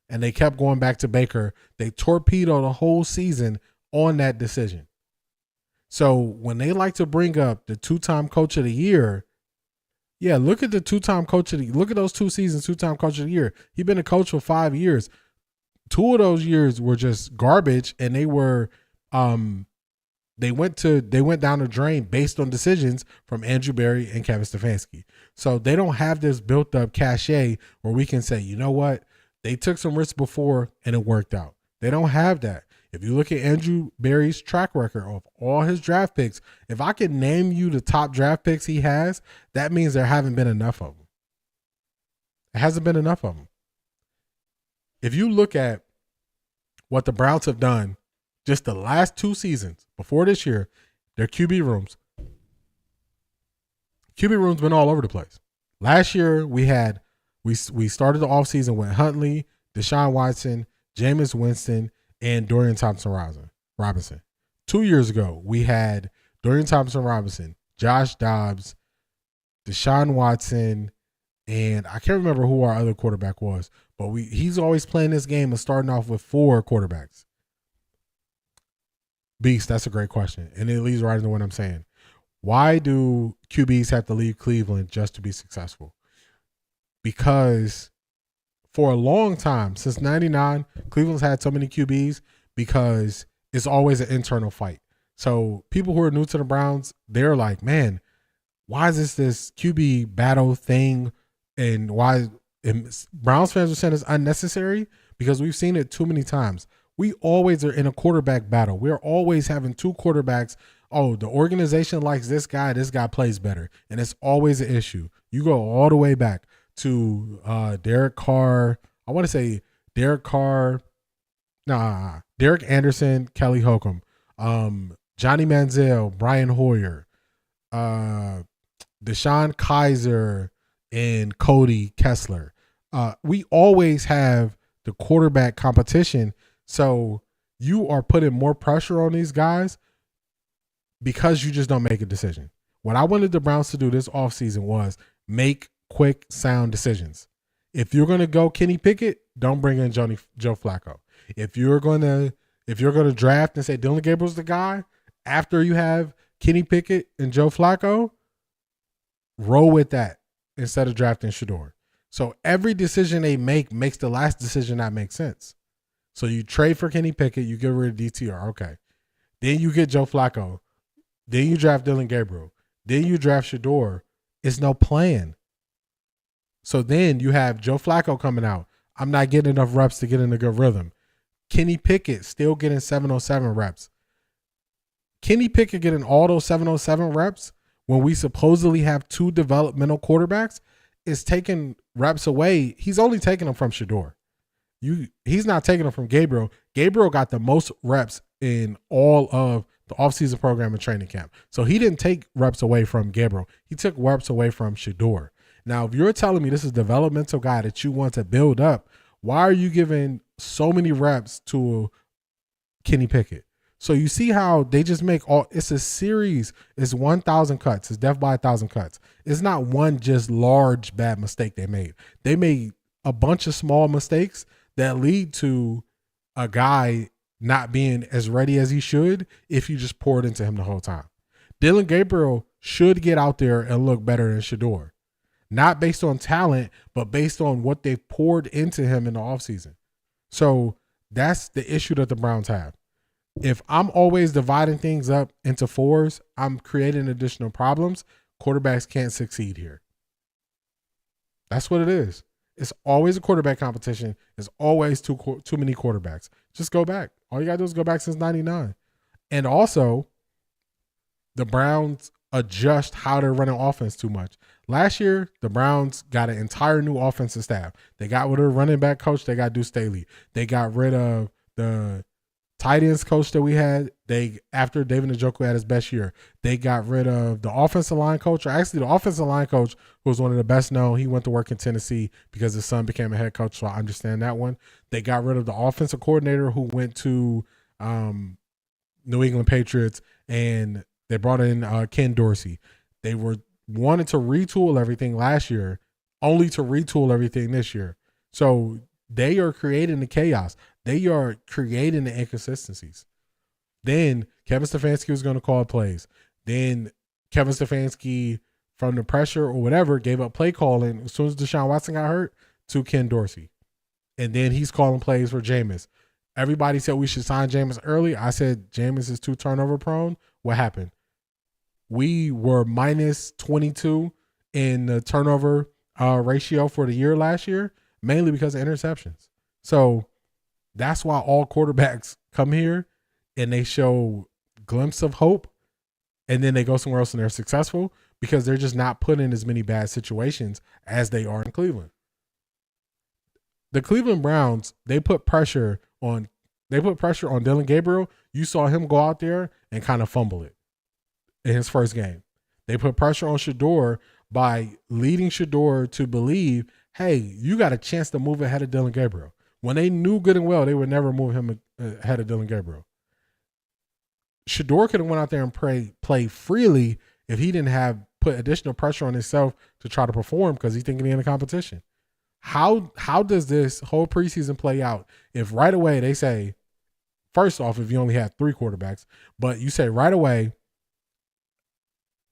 and they kept going back to Baker. They torpedoed the whole season on that decision. So when they like to bring up the two-time coach of the year, yeah, look at the two-time coach of the look at those 2 seasons, two-time coach of the year. He's been a coach for 5 years. 2 of those years were just garbage, and they were they went down the drain based on decisions from Andrew Berry and Kevin Stefanski. So they don't have this built-up cachet where we can say, you know what, they took some risks before and it worked out. They don't have that. If you look at Andrew Berry's track record of all his draft picks, if I can name you the top draft picks he has, that means there haven't been enough of them. It hasn't been enough of them. If you look at what the Browns have done just the last 2 seasons before this year, their QB rooms been all over the place. Last year we started the offseason with Huntley, Deshaun Watson, Jameis Winston, and Dorian Thompson-Robinson. 2 years ago, we had Dorian Thompson-Robinson, Josh Dobbs, Deshaun Watson, and I can't remember who our other quarterback was, but he's always playing this game of starting off with 4 quarterbacks. Beast, that's a great question, and it leads right into what I'm saying. Why do QBs have to leave Cleveland just to be successful? Because for a long time, since 99, Cleveland's had so many QBs because it's always an internal fight. So people who are new to the Browns, they're like, man, why is this QB battle thing? And Browns fans are saying it's unnecessary because we've seen it too many times. We always are in a quarterback battle. We're always having 2 quarterbacks. Oh, the organization likes this guy plays better. And it's always an issue. You go all the way back to Derek Carr. I want to say Derek Carr. Derek Anderson, Kelly Holcomb, Johnny Manziel, Brian Hoyer, Deshaun Kaiser, and Cody Kessler. We always have the quarterback competition. So you are putting more pressure on these guys because you just don't make a decision. What I wanted the Browns to do this offseason was make quick, sound decisions. If you're going to go Kenny Pickett, don't bring in Joe Flacco. If you're going to draft and say Dillon Gabriel's the guy after you have Kenny Pickett and Joe Flacco, roll with that instead of drafting Shedeur. So every decision they make makes the last decision not make sense. So you trade for Kenny Pickett, you get rid of DTR, okay. Then you get Joe Flacco. Then you draft Dillon Gabriel. Then you draft Shedeur. It's no plan. So then you have Joe Flacco coming out. I'm not getting enough reps to get in a good rhythm. Kenny Pickett still getting 707 reps. Kenny Pickett getting all those 707 reps when we supposedly have 2 developmental quarterbacks is taking reps away. He's only taking them from Shedeur. He's not taking them from Gabriel. Gabriel got the most reps in all of the offseason program and training camp. So he didn't take reps away from Gabriel. He took reps away from Shedeur. Now, if you're telling me this is a developmental guy that you want to build up, why are you giving so many reps to Kenny Pickett? So you see how they just make it's a series. It's 1,000 cuts. It's death by 1,000 cuts. It's not one just large bad mistake they made. They made a bunch of small mistakes that lead to a guy not being as ready as he should if you just poured into him the whole time. Dillon Gabriel should get out there and look better than Shedeur. Not based on talent, but based on what they've poured into him in the offseason. So that's the issue that the Browns have. If I'm always dividing things up into 4s, I'm creating additional problems. Quarterbacks can't succeed here. That's what it is. It's always a quarterback competition. There's always too many quarterbacks. Just go back. All you got to do is go back since 99. And also, the Browns adjust how they're running offense too much. Last year, the Browns got an entire new offensive staff. They got rid of the running back coach. They got Deuce Staley. They got rid of the tight ends coach that we had. After David Njoku had his best year, they got rid of the offensive line coach. Or actually, the offensive line coach, who was one of the best known, he went to work in Tennessee because his son became a head coach. So I understand that one. They got rid of the offensive coordinator who went to New England Patriots, and they brought in Ken Dorsey. They wanted to retool everything last year, only to retool everything this year. So they are creating the chaos. They are creating the inconsistencies. Then Kevin Stefanski was going to call plays. Then Kevin Stefanski, from the pressure or whatever, gave up play calling as soon as Deshaun Watson got hurt to Ken Dorsey. And then he's calling plays for Jameis. Everybody said we should sign Jameis early. I said Jameis is too turnover prone. What happened? We were minus 22 in the turnover ratio for the year last year, mainly because of interceptions. So that's why all quarterbacks come here and they show glimpse of hope, and then they go somewhere else and they're successful because they're just not put in as many bad situations as they are in Cleveland. The Cleveland Browns, they put pressure on Dillon Gabriel. You saw him go out there and kind of fumble it in his first game. They put pressure on Shedeur by leading Shedeur to believe, hey, you got a chance to move ahead of Dillon Gabriel. When they knew good and well they would never move him ahead of Dillon Gabriel. Shedeur could have went out there and play freely if he didn't have put additional pressure on himself to try to perform because he's thinking in the competition. How does this whole preseason play out if right away they say, first off, if you only have 3 quarterbacks, but you say right away,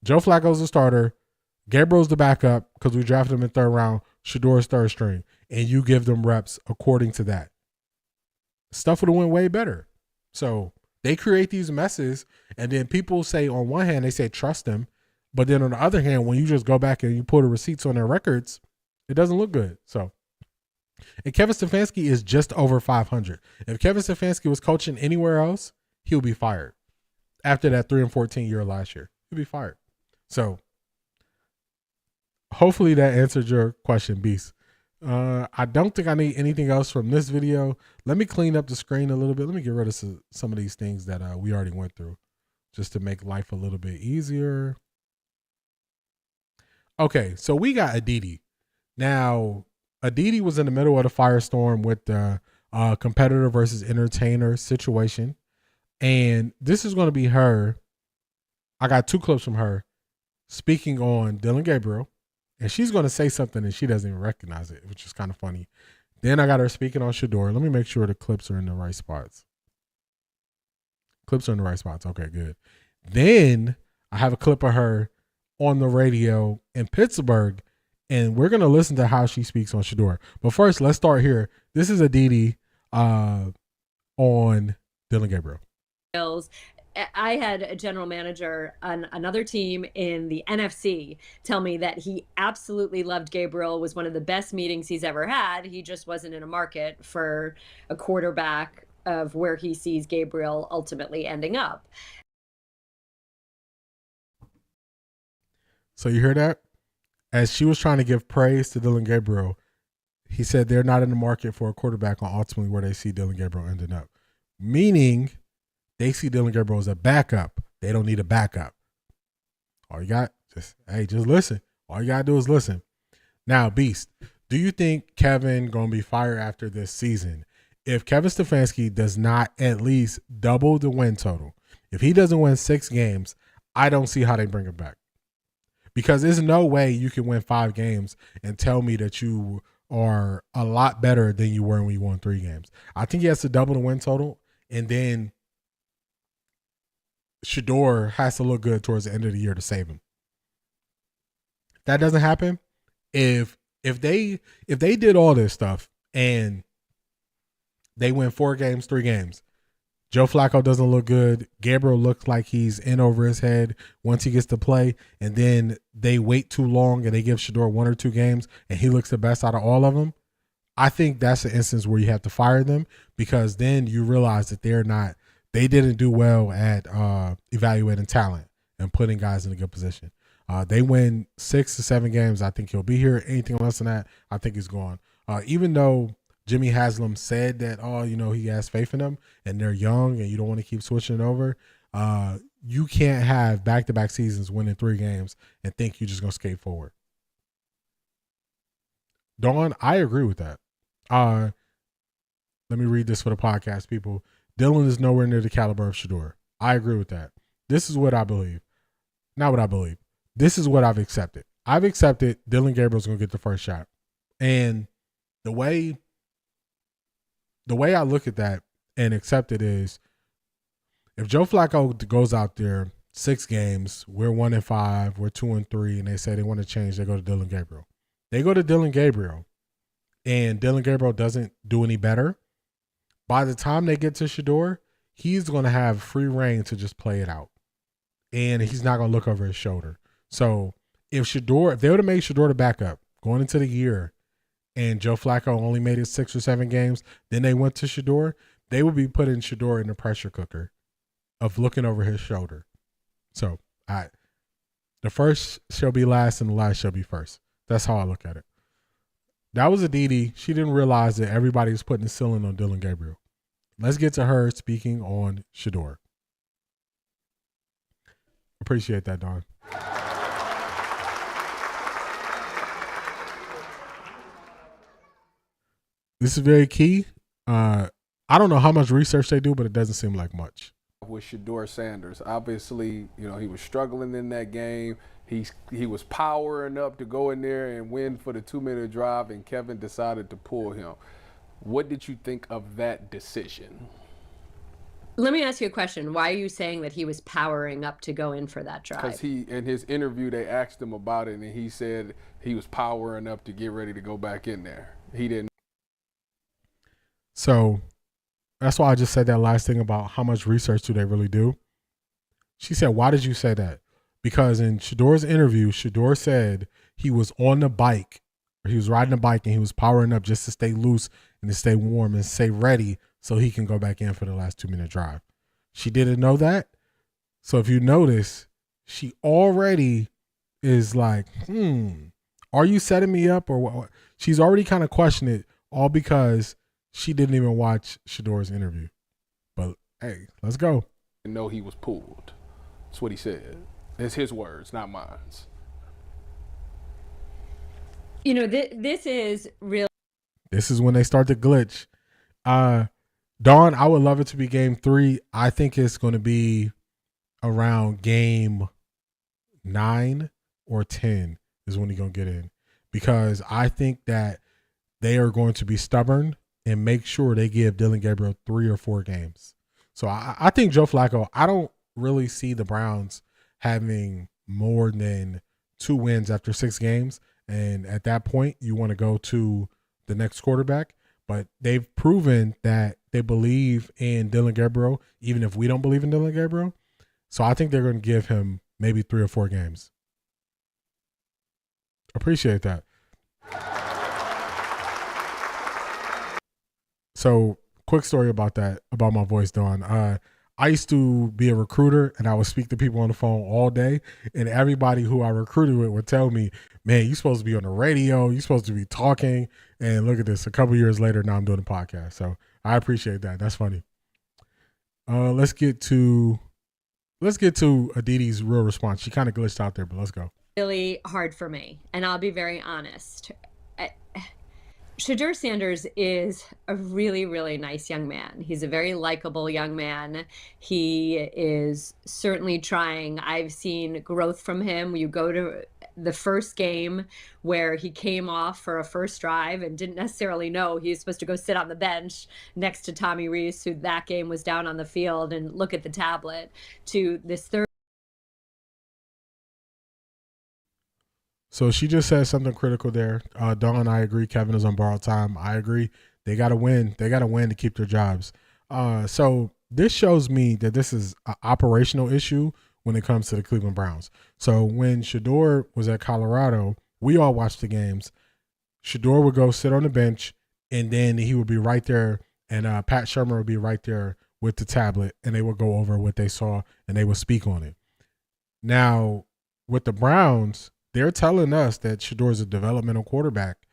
Joe Flacco's the starter, Gabriel's the backup because we drafted him in 3rd round, Shedeur's 3rd string, and you give them reps according to that. Stuff would have went way better. So they create these messes, and then people say on one hand, they say trust them, but then on the other hand, when you just go back and you pull the receipts on their records, it doesn't look good. So, and Kevin Stefanski is just over 500. If Kevin Stefanski was coaching anywhere else, he'll be fired. After that 3-14 year last year, he'll be fired. So, hopefully that answered your question, Beast. I don't think I need anything else from this video. Let me clean up the screen a little bit. Let me get rid of some of these things that we already went through just to make life a little bit easier. Okay, so we got Aditi. Now, Aditi was in the middle of the firestorm with the competitor versus entertainer situation. And this is going to be her. I got 2 clips from her speaking on Dillon Gabriel. And she's going to say something and she doesn't even recognize it, which is kind of funny. Then I got her speaking on Shedeur. Let me make sure the clips are in the right spots. Clips are in the right spots. Okay, good. Then I have a clip of her on the radio in Pittsburgh, and we're going to listen to how she speaks on Shedeur. But first, let's start here. This is Aditi on Dillon Gabriel. I had a general manager on another team in the NFC tell me that he absolutely loved Gabriel, was one of the best meetings he's ever had. He just wasn't in a market for a quarterback of where he sees Gabriel ultimately ending up. So you hear that? As she was trying to give praise to Dillon Gabriel, he said they're not in the market for a quarterback on ultimately where they see Dillon Gabriel ending up. Meaning they see Dillon Gabriel as a backup. They don't need a backup. All you got, just listen. All you got to do is listen. Now, Beast, do you think Kevin going to be fired after this season? If Kevin Stefanski does not at least double the win total, if he doesn't win 6 games, I don't see how they bring him back. Because there's no way you can win 5 games and tell me that you are a lot better than you were when you won 3 games. I think he has to double the win total, and then Shedeur has to look good towards the end of the year to save him. If that doesn't happen, if they did all this stuff and they win 4 games, 3 games, Joe Flacco doesn't look good, Gabriel looks like he's in over his head once he gets to play, and then they wait too long and they give Shedeur 1 or 2 games and he looks the best out of all of them, I think that's the instance where you have to fire them, because then you realize that they didn't do well at evaluating talent. and putting guys in a good position. They win 6 to 7 games, I think he'll be here. Anything less than that, I think he's gone. Even though Jimmy Haslam said that, he has faith in them and they're young and you don't want to keep switching it over, you can't have back-to-back seasons winning 3 games and think you're just going to skate forward. Dawn, I agree with that. Let me read this for the podcast people. Dillon is nowhere near the caliber of Shedeur. I agree with that. This is what I believe. Not what I believe. This is what I've accepted. I've accepted Dillon Gabriel's going to get the first shot. And the way I look at that and accept it is, if Joe Flacco goes out there 6 games, we're 1-5, we're 2-3, and they say they want to change, they go to Dillon Gabriel. They go to Dillon Gabriel, and Dillon Gabriel doesn't do any better. By the time they get to Shedeur, he's going to have free reign to just play it out. And he's not going to look over his shoulder. So if they would have made Shedeur the backup going into the year, and Joe Flacco only made it 6 or 7 games, then they went to Shedeur, they would be putting Shedeur in the pressure cooker of looking over his shoulder. So the first shall be last and the last shall be first. That's how I look at it. That was Aditi. She didn't realize that everybody was putting the ceiling on Dillon Gabriel. Let's get to her speaking on Shedeur. Appreciate that, Don. This is very key. I don't know how much research they do, but it doesn't seem like much. With Shedeur Sanders, obviously, he was struggling in that game. He was powering up to go in there and win for the 2-minute drive, and Kevin decided to pull him. What did you think of that decision? Let me ask you a question. Why are you saying that he was powering up to go in for that drive? Because in his interview, they asked him about it, and he said he was powering up to get ready to go back in there. He didn't. So that's why I just said that last thing about how much research do they really do. She said, why did you say that? Because in Shedeur's interview, Shedeur said he was on the bike, or he was riding a bike, and he was powering up just to stay loose and to stay warm and stay ready so he can go back in for the last 2-minute drive. She didn't know that. So if you notice, she already is like, are you setting me up or what? She's already kind of questioned it, all because she didn't even watch Shedeur's interview. But hey, let's go. Know he was pulled. That's what he said. It's his words, not mine. This is real. This is when they start to glitch. Dawn, I would love it to be game 3. I think it's going to be around game 9 or 10 is when you're going to get in. Because I think that they are going to be stubborn and make sure they give Dillon Gabriel 3 or 4 games. So I think Joe Flacco, I don't really see the Browns having more than 2 wins after 6 games. And at that point, you want to go to the next quarterback. But they've proven that they believe in Dillon Gabriel, even if we don't believe in Dillon Gabriel. So I think they're going to give him maybe 3 or 4 games. Appreciate that. So quick story about that, about my voice, Dawn. I used to be a recruiter, and I would speak to people on the phone all day, and everybody who I recruited with would tell me, man, you're supposed to be on the radio, you're supposed to be talking, and look at this. A couple years later, now I'm doing a podcast. So I appreciate that. That's funny. Let's get to Aditi's real response. She kind of glitched out there, but let's go. Really hard for me, and I'll be very honest. Shedeur Sanders is a really, really nice young man. He's a very likable young man. He is certainly trying. I've seen growth from him. You go to the first game where he came off for a first drive and didn't necessarily know he was supposed to go sit on the bench next to Tommy Reese, who that game was down on the field, and look at the tablet, to this third. So she just said something critical there. Dawn, I agree. Kevin is on borrowed time. I agree. They got to win. They got to win to keep their jobs. So this shows me that this is an operational issue when it comes to the Cleveland Browns. So when Shedeur was at Colorado, we all watched the games. Shedeur would go sit on the bench, and then he would be right there, and Pat Shermer would be right there with the tablet, and they would go over what they saw, and they would speak on it. Now, with the Browns, they're telling us that Shedeur is a developmental quarterback,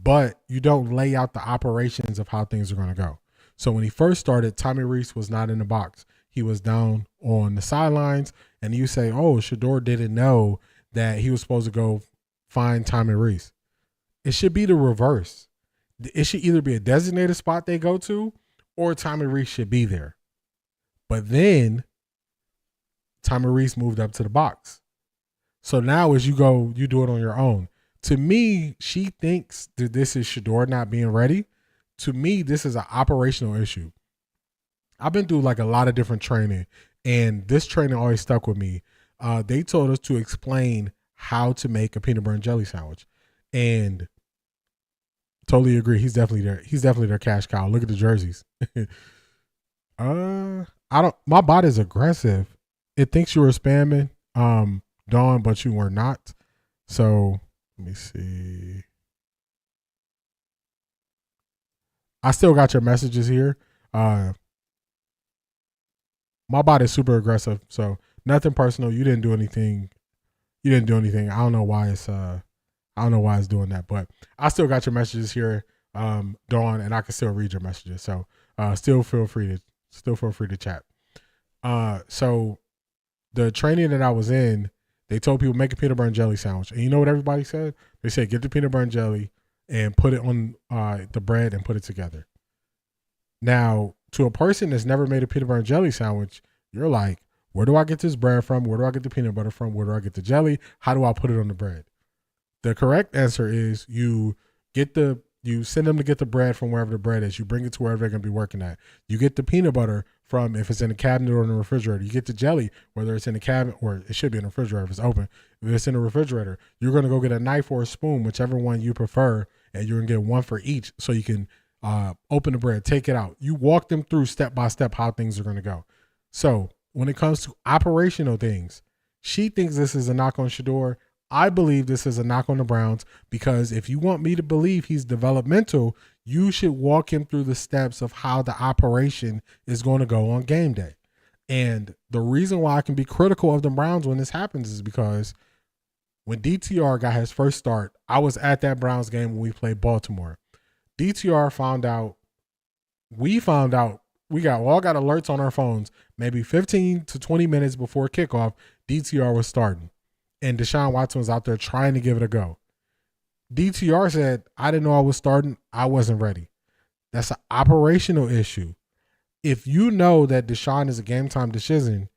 but you don't lay out the operations of how things are going to go. So when he first started, Tommy Reese was not in the box. He was down on the sidelines, and you say, oh, Shedeur didn't know that he was supposed to go find Tommy Reese. It should be the reverse. It should either be a designated spot they go to, or Tommy Reese should be there. But then Tommy Reese moved up to the box. So now as you go, you do it on your own. To me, she thinks that this is Shedeur not being ready. To me, this is an operational issue. I've been through like a lot of different training, and this training always stuck with me. They told us to explain how to make a peanut butter and jelly sandwich. And totally agree. He's definitely there. He's definitely their cash cow. Look at the jerseys. My bot is aggressive. It thinks you were spamming, Dawn, but you were not. So let me see. I still got your messages here. My bot is super aggressive, so nothing personal. You didn't do anything. I don't know why it's doing that, but I still got your messages here, Dawn, and I can still read your messages. So still feel free to chat. So the training that I was in, they told people make a peanut butter and jelly sandwich, and you know what everybody said? They said get the peanut butter and jelly and put it on the bread and put it together. Now, to a person that's never made a peanut butter and jelly sandwich, you're like, where do I get this bread from? Where do I get the peanut butter from? Where do I get the jelly? How do I put it on the bread? The correct answer is you send them to get the bread from wherever the bread is. You bring it to wherever they're going to be working at. You get the peanut butter from, if it's in the cabinet or in the refrigerator. You get the jelly, whether it's in the cabinet or it should be in the refrigerator if it's open. If it's in the refrigerator, you're going to go get a knife or a spoon, whichever one you prefer, and you're going to get one for each so you can open the bread, take it out. You walk them through step by step how things are going to go. So when it comes to operational things, she thinks this is a knock on Shedeur. I believe this is a knock on the Browns, because if you want me to believe he's developmental, you should walk him through the steps of how the operation is going to go on game day. And the reason why I can be critical of the Browns when this happens is because when DTR got his first start, I was at that Browns game when we played Baltimore. DTR we all got alerts on our phones maybe 15 to 20 minutes before kickoff. DTR was starting, and Deshaun Watson was out there trying to give it a go. DTR said, I didn't know I was starting. I wasn't ready. That's an operational issue. If you know that Deshaun is a game time decision,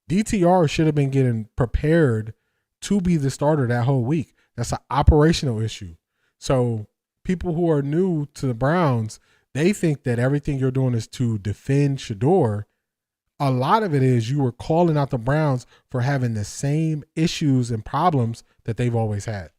DTR should have been getting prepared to be the starter that whole week. That's an operational issue. So people who are new to the Browns, they think that everything you're doing is to defend Shedeur. A lot of it is you were calling out the Browns for having the same issues and problems that they've always had.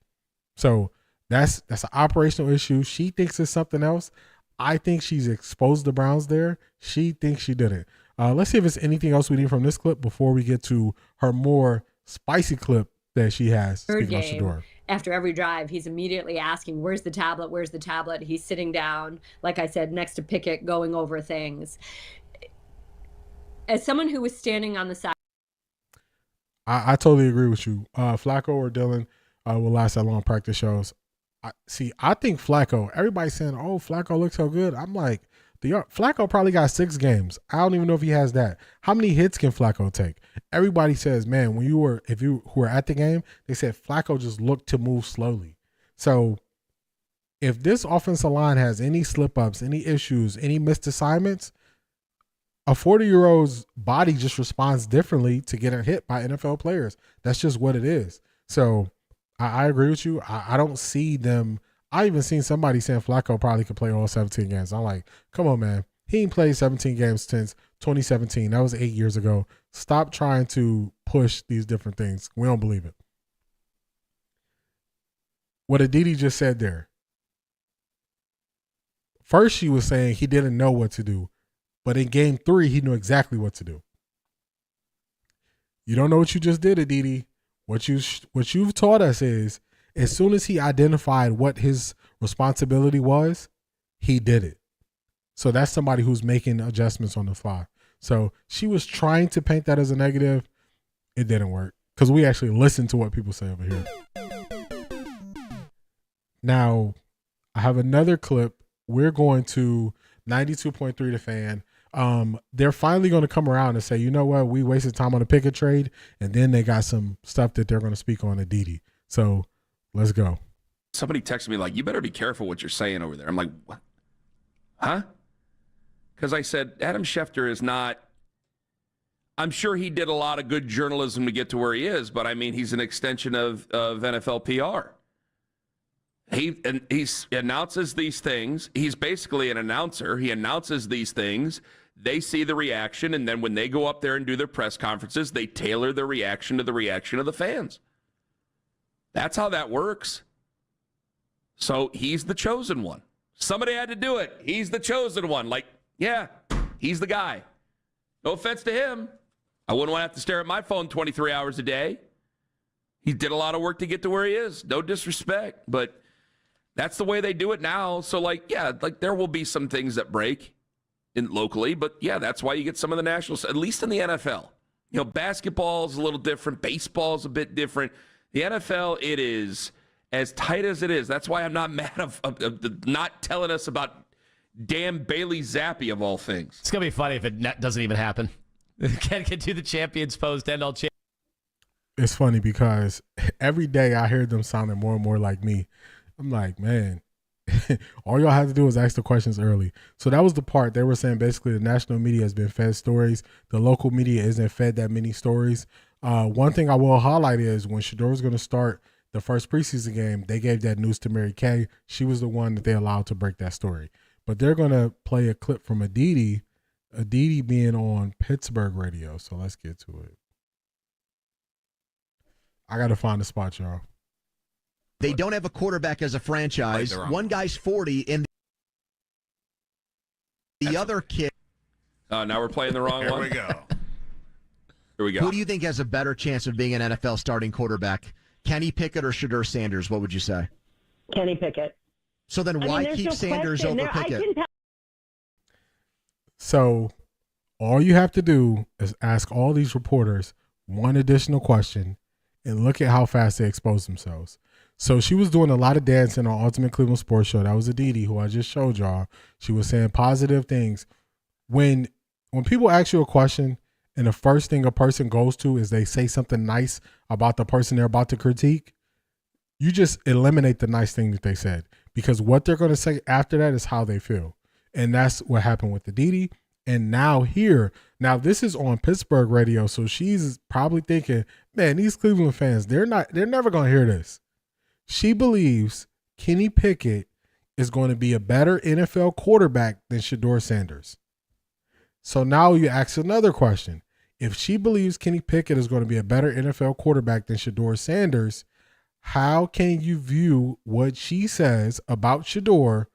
So that's an operational issue. She thinks it's something else. I think she's exposed the Browns there. She thinks she didn't. Let's see if there's anything else we need from this clip before we get to her more spicy clip that she has. Third game, after every drive, he's immediately asking, where's the tablet? Where's the tablet? He's sitting down, like I said, next to Pickett, going over things. As someone who was standing on the side. I totally agree with you. Flacco or Dillon will last that long practice shows. I think Flacco, everybody's saying, oh, Flacco looks so good. I'm like, Flacco probably got 6 games. I don't even know if he has that. How many hits can Flacco take? Everybody says, man, if you were at the game, they said Flacco just looked to move slowly. So if this offensive line has any slip-ups, any issues, any missed assignments, a 40-year-old's body just responds differently to getting hit by NFL players. That's just what it is. So I agree with you. I don't see them. I even seen somebody saying Flacco probably could play all 17 games. I'm like, come on, man. He ain't played 17 games since 2017. That was 8 years ago. Stop trying to push these different things. We don't believe it. What Aditi just said there. First, she was saying he didn't know what to do. But in game 3, he knew exactly what to do. You don't know what you just did, Aditi. What you've taught us is, as soon as he identified what his responsibility was, he did it. So that's somebody who's making adjustments on the fly. So she was trying to paint that as a negative. It didn't work. because we actually listen to what people say over here. Now, I have another clip. We're going to 92.3 The Fan. They're finally going to come around and say, you know what, we wasted time on a Pickett trade, and then they got some stuff that they're going to speak on Aditi. So let's go. Somebody texted me like, you better be careful what you're saying over there. I'm like, what? Huh? Because I said, Adam Schefter is not, I'm sure he did a lot of good journalism to get to where he is, but I mean, he's an extension of NFL PR. He announces these things. He's basically an announcer. He announces these things. They see the reaction, and then when they go up there and do their press conferences, they tailor their reaction to the reaction of the fans. That's how that works. So he's the chosen one. Somebody had to do it. He's the chosen one. Like, yeah, he's the guy. No offense to him. I wouldn't want to have to stare at my phone 23 hours a day. He did a lot of work to get to where he is. No disrespect, but that's the way they do it now. So, like, yeah, like there will be some things that break locally, but yeah, that's why you get some of the nationals, at least in the NFL. You know, basketball is a little different. Baseball is a bit different. The NFL, it is as tight as it is. That's why I'm not mad of not telling us about damn Bailey Zappi of all things. It's going to be funny if it doesn't even happen. Can't get to the champions post, end all champions. It's funny because every day I hear them sounding more and more like me. I'm like, man, all y'all have to do is ask the questions early. So that was the part they were saying. Basically, the national media has been fed stories. The local media isn't fed that many stories. One thing I will highlight is when Shedeur was going to start the first preseason game, they gave that news to Mary Kay. She was the one that they allowed to break that story. But they're going to play a clip from Aditi being on Pittsburgh radio. So let's get to it. I got to find the spot, y'all. They don't have a quarterback as a franchise. One guy's 40, and the other kid. Now we're playing the wrong one. Here we go. Here we go. Who do you think has a better chance of being an NFL starting quarterback? Kenny Pickett or Shedeur Sanders? What would you say? Kenny Pickett. So then why keep Sanders over Pickett? So all you have to do is ask all these reporters one additional question and look at how fast they expose themselves. So she was doing a lot of dancing on Ultimate Cleveland Sports Show. That was Aditi, who I just showed y'all. She was saying positive things. When people ask you a question and the first thing a person goes to is they say something nice about the person they're about to critique, you just eliminate the nice thing that they said, because what they're going to say after that is how they feel. And that's what happened with Aditi. And now this is on Pittsburgh radio, so she's probably thinking, man, these Cleveland fans, they're never going to hear this. She believes Kenny Pickett is going to be a better NFL quarterback than Shedeur Sanders. So now you ask another question. If she believes Kenny Pickett is going to be a better NFL quarterback than Shedeur Sanders, how can you view what she says about Shedeur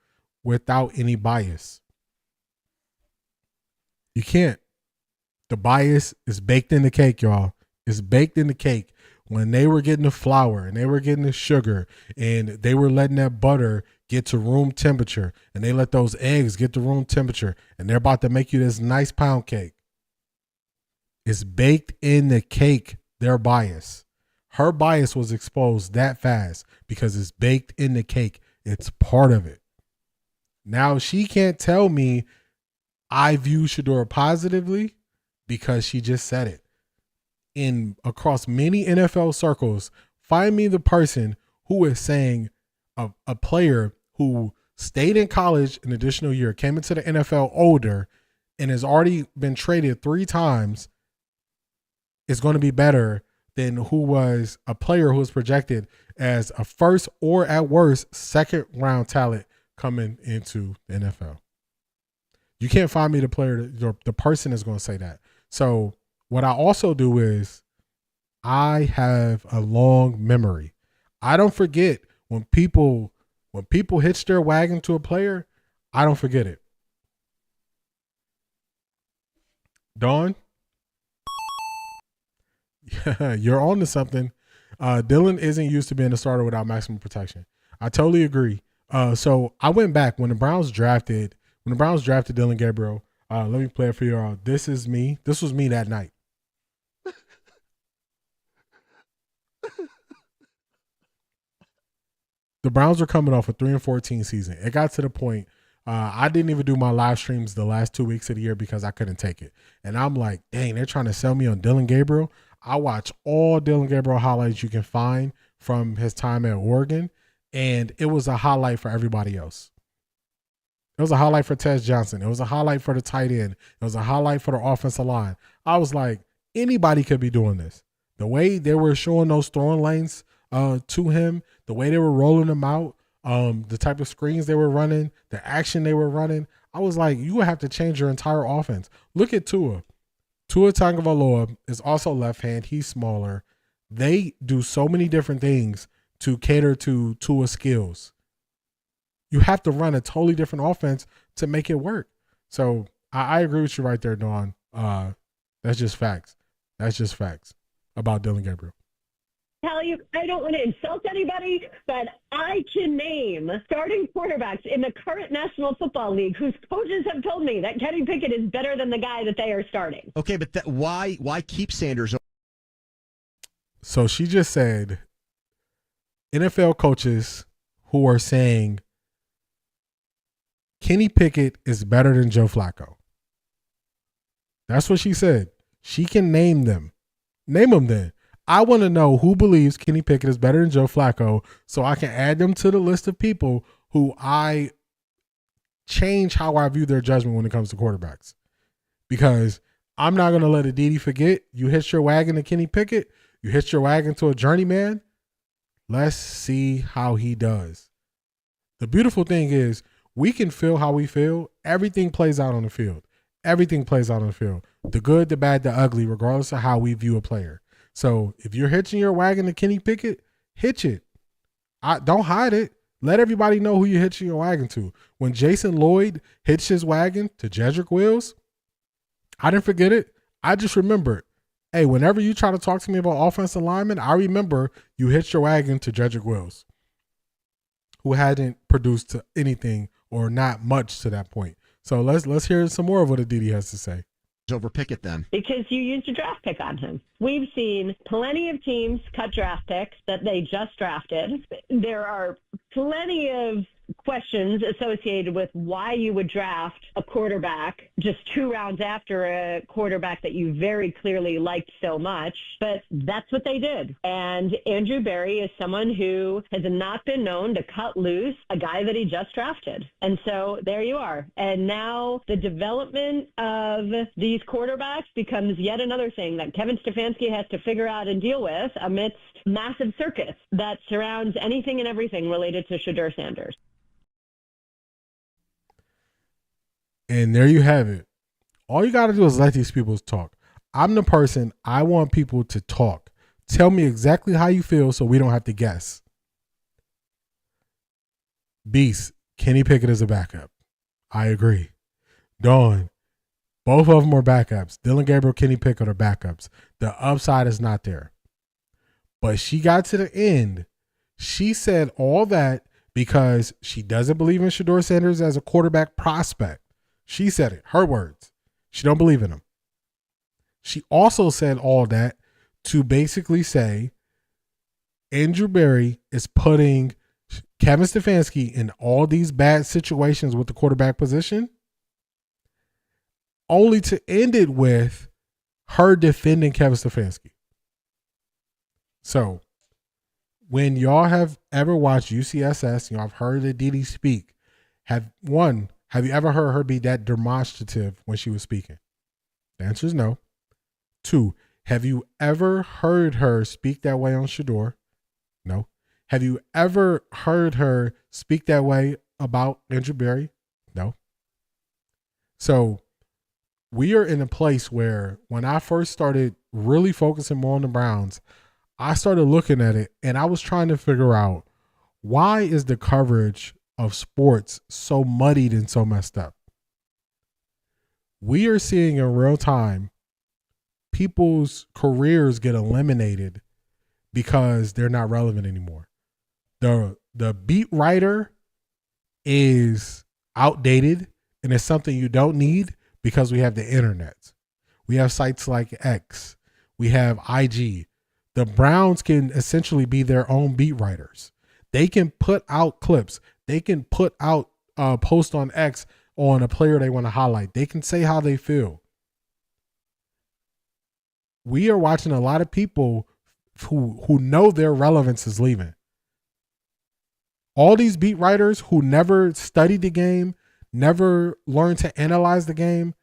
without any bias? You can't. The bias is baked in the cake, y'all. It's baked in the cake. When they were getting the flour and they were getting the sugar and they were letting that butter get to room temperature and they let those eggs get to room temperature and they're about to make you this nice pound cake. It's baked in the cake, their bias. Her bias was exposed that fast because it's baked in the cake. It's part of it. Now she can't tell me I view Shedeur positively because she just said it. Across many NFL circles, find me the person who is saying a player who stayed in college an additional year, came into the NFL older, and has already been traded 3 times is going to be better than who was a player who was projected as a first or at worst second round talent coming into the NFL. You can't find me the person is going to say that. So what I also do is I have a long memory. I don't forget when people hitch their wagon to a player, I don't forget it. Dawn, you're on to something. Dillon isn't used to being a starter without maximum protection. I totally agree. So I went back when the Browns drafted Dillon Gabriel. Let me play it for you all. This is me. This was me that night. The Browns were coming off a 3-14 season. It got to the point I didn't even do my live streams the last 2 weeks of the year because I couldn't take it. And I'm like, dang, they're trying to sell me on Dillon Gabriel. I watch all Dillon Gabriel highlights you can find from his time at Oregon, and it was a highlight for everybody else. It was a highlight for Tez Johnson. It was a highlight for the tight end. It was a highlight for the offensive line. I was like, anybody could be doing this. The way they were showing those throwing lanes to him, the way they were rolling them out, the type of screens they were running, the action they were running, I was like, you would have to change your entire offense. Look at Tua. Tua Tagovailoa is also left hand. He's smaller. They do so many different things to cater to Tua's skills. You have to run a totally different offense to make it work. So I agree with you right there, Dawn. That's just facts. That's just facts about Dillon Gabriel. Tell you, I don't want to insult anybody, but I can name starting quarterbacks in the current National Football League whose coaches have told me that Kenny Pickett is better than the guy that they are starting. Okay, but why keep Sanders? So she just said NFL coaches who are saying Kenny Pickett is better than Joe Flacco. That's what she said. She can name them. Name them then. I want to know who believes Kenny Pickett is better than Joe Flacco so I can add them to the list of people who I change how I view their judgment when it comes to quarterbacks. Because I'm not going to let Aditi forget you hitched your wagon to Kenny Pickett. You hitched your wagon to a journeyman. Let's see how he does. The beautiful thing is we can feel how we feel. Everything plays out on the field. Everything plays out on the field. The good, the bad, the ugly, regardless of how we view a player. So if you're hitching your wagon to Kenny Pickett, hitch it. Don't hide it. Let everybody know who you're hitching your wagon to. When Jason Lloyd hitched his wagon to Jedrick Wills, I didn't forget it. I just remembered. Hey, whenever you try to talk to me about offensive linemen, I remember you hitched your wagon to Jedrick Wills, who hadn't produced anything or not much to that point. So let's hear some more of what Aditi has to say. Over Pickett then. Because you used a draft pick on him. We've seen plenty of teams cut draft picks that they just drafted. There are plenty of questions associated with why you would draft a quarterback just 2 rounds after a quarterback that you very clearly liked so much, but that's what they did. And Andrew Berry is someone who has not been known to cut loose a guy that he just drafted. And so there you are. And now the development of these quarterbacks becomes yet another thing that Kevin Stefanski has to figure out and deal with amidst massive circus that surrounds anything and everything related to Shedeur Sanders. And there you have it. All you got to do is let these people talk. I'm the person, I want people to talk. Tell me exactly how you feel so we don't have to guess. Beast, Kenny Pickett is a backup. I agree. Dawn, both of them are backups. Dillon Gabriel, Kenny Pickett are backups. The upside is not there. But she got to the end. She said all that because she doesn't believe in Shedeur Sanders as a quarterback prospect. She said it, her words. She don't believe in him. She also said all that to basically say Andrew Berry is putting Kevin Stefanski in all these bad situations with the quarterback position, only to end it with her defending Kevin Stefanski. So when y'all have ever watched UCSS, y'all have heard Aditi speak, have you ever heard her be that demonstrative when she was speaking? The answer is no. 2, have you ever heard her speak that way on Shedeur? No. Have you ever heard her speak that way about Andrew Berry? No. So we are in a place where when I first started really focusing more on the Browns, I started looking at it and I was trying to figure out, why is the coverage of sports so muddied and so messed up? We are seeing in real time people's careers get eliminated because they're not relevant anymore. The beat writer is outdated and it's something you don't need because we have the internet. We have sites like X. We have IG. The Browns can essentially be their own beat writers. They can put out clips. They can put out a post on X on a player they want to highlight. They can say how they feel. We are watching a lot of people who know their relevance is leaving. All these beat writers who never studied the game, never learned to analyze the game,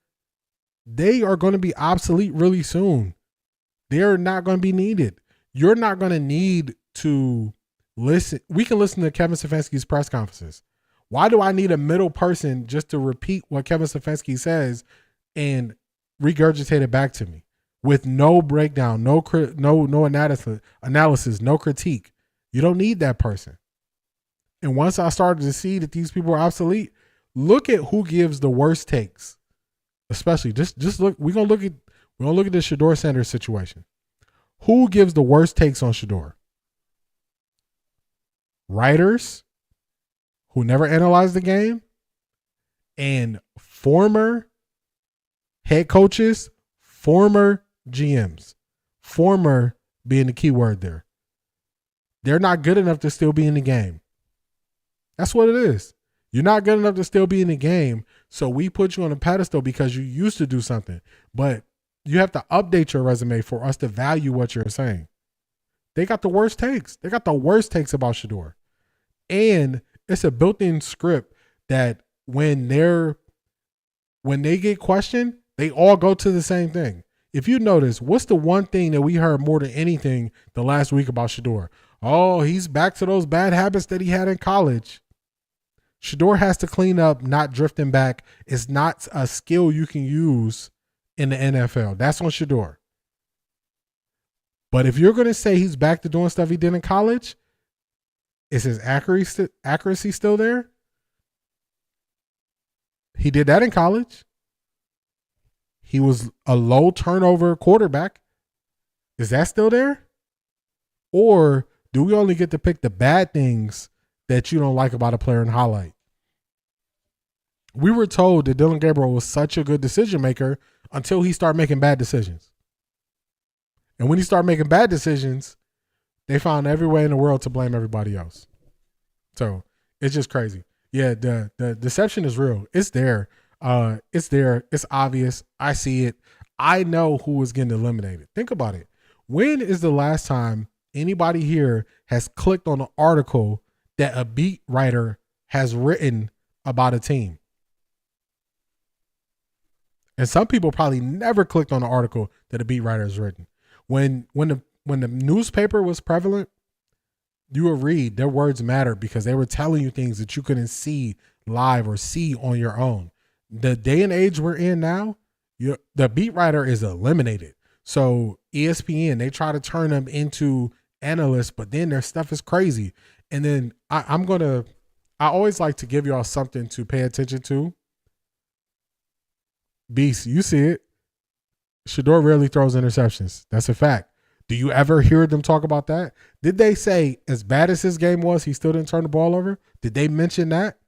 they are going to be obsolete really soon. They're not going to be needed. You're not going to need to listen. We can listen to Kevin Stefanski's press conferences. Why do I need a middle person just to repeat what Kevin Stefanski says and regurgitate it back to me with no breakdown, no analysis, no critique? You don't need that person. And once I started to see that these people are obsolete, look at who gives the worst takes. Especially just look. We're gonna look at the Shedeur Sanders situation. Who gives the worst takes on Shedeur? Writers who never analyzed the game, and former head coaches, former GMs, former being the key word there. They're not good enough to still be in the game. That's what it is. You're not good enough to still be in the game, so we put you on a pedestal because you used to do something. But you have to update your resume for us to value what you're saying. They got the worst takes. They got the worst takes about Shedeur. And it's a built-in script that when they get questioned, they all go to the same thing. If you notice, what's the one thing that we heard more than anything the last week about Shedeur? Oh, he's back to those bad habits that he had in college. Shedeur has to clean up, not drifting back. It's not a skill you can use in the NFL. That's on Shedeur. But if you're going to say he's back to doing stuff he did in college, is his accuracy still there? He did that in college. He was a low turnover quarterback. Is that still there? Or do we only get to pick the bad things that you don't like about a player and highlight? We were told that Dillon Gabriel was such a good decision maker until he started making bad decisions. And when he started making bad decisions, they found every way in the world to blame everybody else. So it's just crazy. Yeah, the deception is real. It's there. It's there. It's obvious. I see it. I know who is getting eliminated. Think about it. When is the last time anybody here has clicked on an article that a beat writer has written about a team? And some people probably never clicked on an article that a beat writer has written. When the newspaper was prevalent, you would read their words mattered because they were telling you things that you couldn't see live or see on your own. The day and age we're in now, the beat writer is eliminated. So ESPN, they try to turn them into analysts, but then their stuff is crazy. And then I always like to give y'all something to pay attention to. Beast, you see it. Shedeur rarely throws interceptions. That's a fact. Do you ever hear them talk about that? Did they say, as bad as his game was, he still didn't turn the ball over? Did they mention that?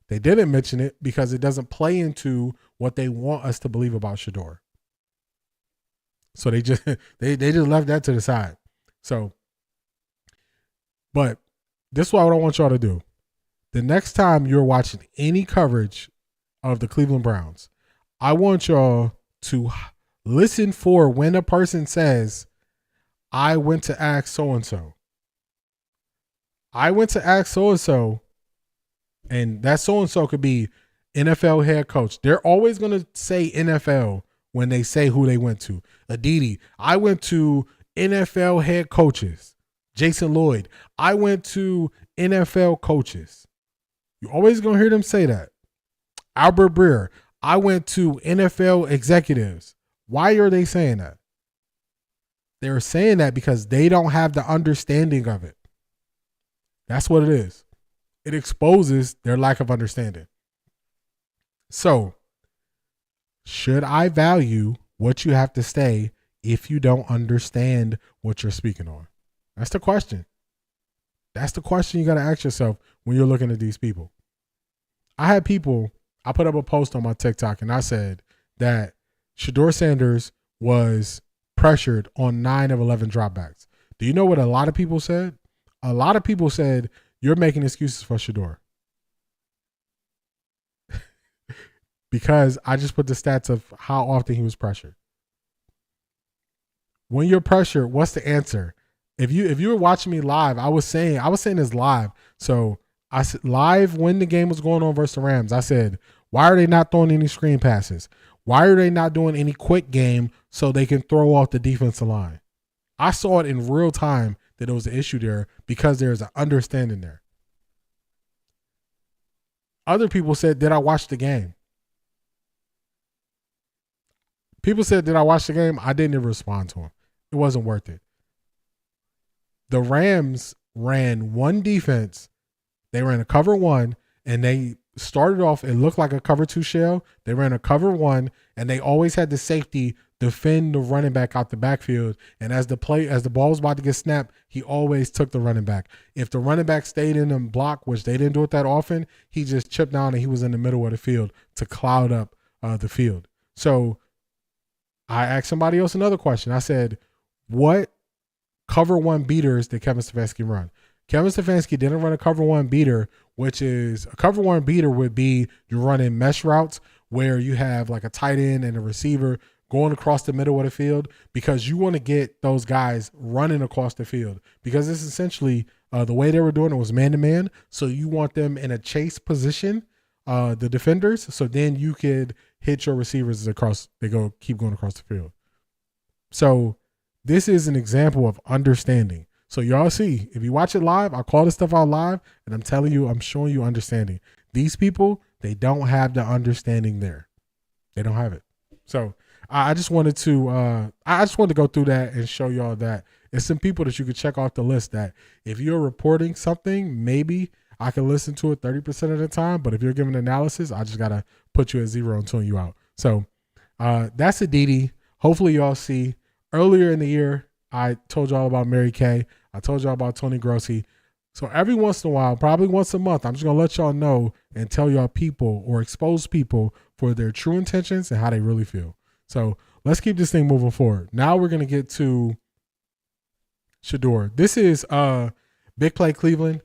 They didn't mention it because it doesn't play into what they want us to believe about Shedeur. So they just left that to the side. So, but this is what I want y'all to do. The next time you're watching any coverage of the Cleveland Browns, I want y'all to listen for when a person says, I went to ask so-and-so. I went to ask so-and-so, and that so-and-so could be NFL head coach. They're always going to say NFL when they say who they went to. Aditi, I went to NFL head coaches. Jason Lloyd, I went to NFL coaches. You're always going to hear them say that. Albert Breer, I went to NFL executives. Why are they saying that? They're saying that because they don't have the understanding of it. That's what it is. It exposes their lack of understanding. So, should I value what you have to say if you don't understand what you're speaking on? That's the question. That's the question you got to ask yourself when you're looking at these people. I put up a post on my TikTok and I said that Shedeur Sanders was pressured on 9 of 11 dropbacks. Do you know what a lot of people said? a lot of people said you're making excuses for Shedeur. Because I just put the stats of how often he was pressured. When you're pressured, what's the answer? If you were watching me live, I was saying this live. So I said live when the game was going on versus the Rams. I said, why are they not throwing any screen passes? Why are they not doing any quick game so they can throw off the defensive line? I saw it in real time that there was an issue there because there's an understanding there. Other people said, did I watch the game? People said, did I watch the game? I didn't even respond to them. It wasn't worth it. The Rams ran one defense. They ran a cover one, and they started off, it looked like a cover two shell. They ran a cover one, and they always had the safety defend the running back out the backfield. And as the ball was about to get snapped, he always took the running back. If the running back stayed in the block, which they didn't do it that often, he just chipped down and he was in the middle of the field to cloud up the field. So I asked somebody else another question. I said, what cover one beaters did Kevin Stefanski run? Kevin Stefanski didn't run a cover one beater, which is a cover one beater would be you're running mesh routes where you have like a tight end and a receiver going across the middle of the field because you want to get those guys running across the field because it's essentially the way they were doing it was man-to-man. So you want them in a chase position, the defenders, so then you could hit your receivers across. They keep going across the field. So this is an example of understanding. So y'all see, if you watch it live, I call this stuff out live, and I'm telling you, I'm showing you understanding. These people, they don't have the understanding there. They don't have it. So I just wanted to go through that and show y'all that it's some people that you could check off the list that if you're reporting something, maybe I can listen to it 30% of the time, but if you're giving analysis, I just got to put you at 0 and tune you out. So that's Aditi. Hopefully y'all see. Earlier in the year, I told y'all about Mary Kay. I told y'all about Tony Grossi. So every once in a while, probably once a month, I'm just going to let y'all know and tell y'all people or expose people for their true intentions and how they really feel. So let's keep this thing moving forward. Now we're going to get to Shedeur. This is Bigplay Cleveland.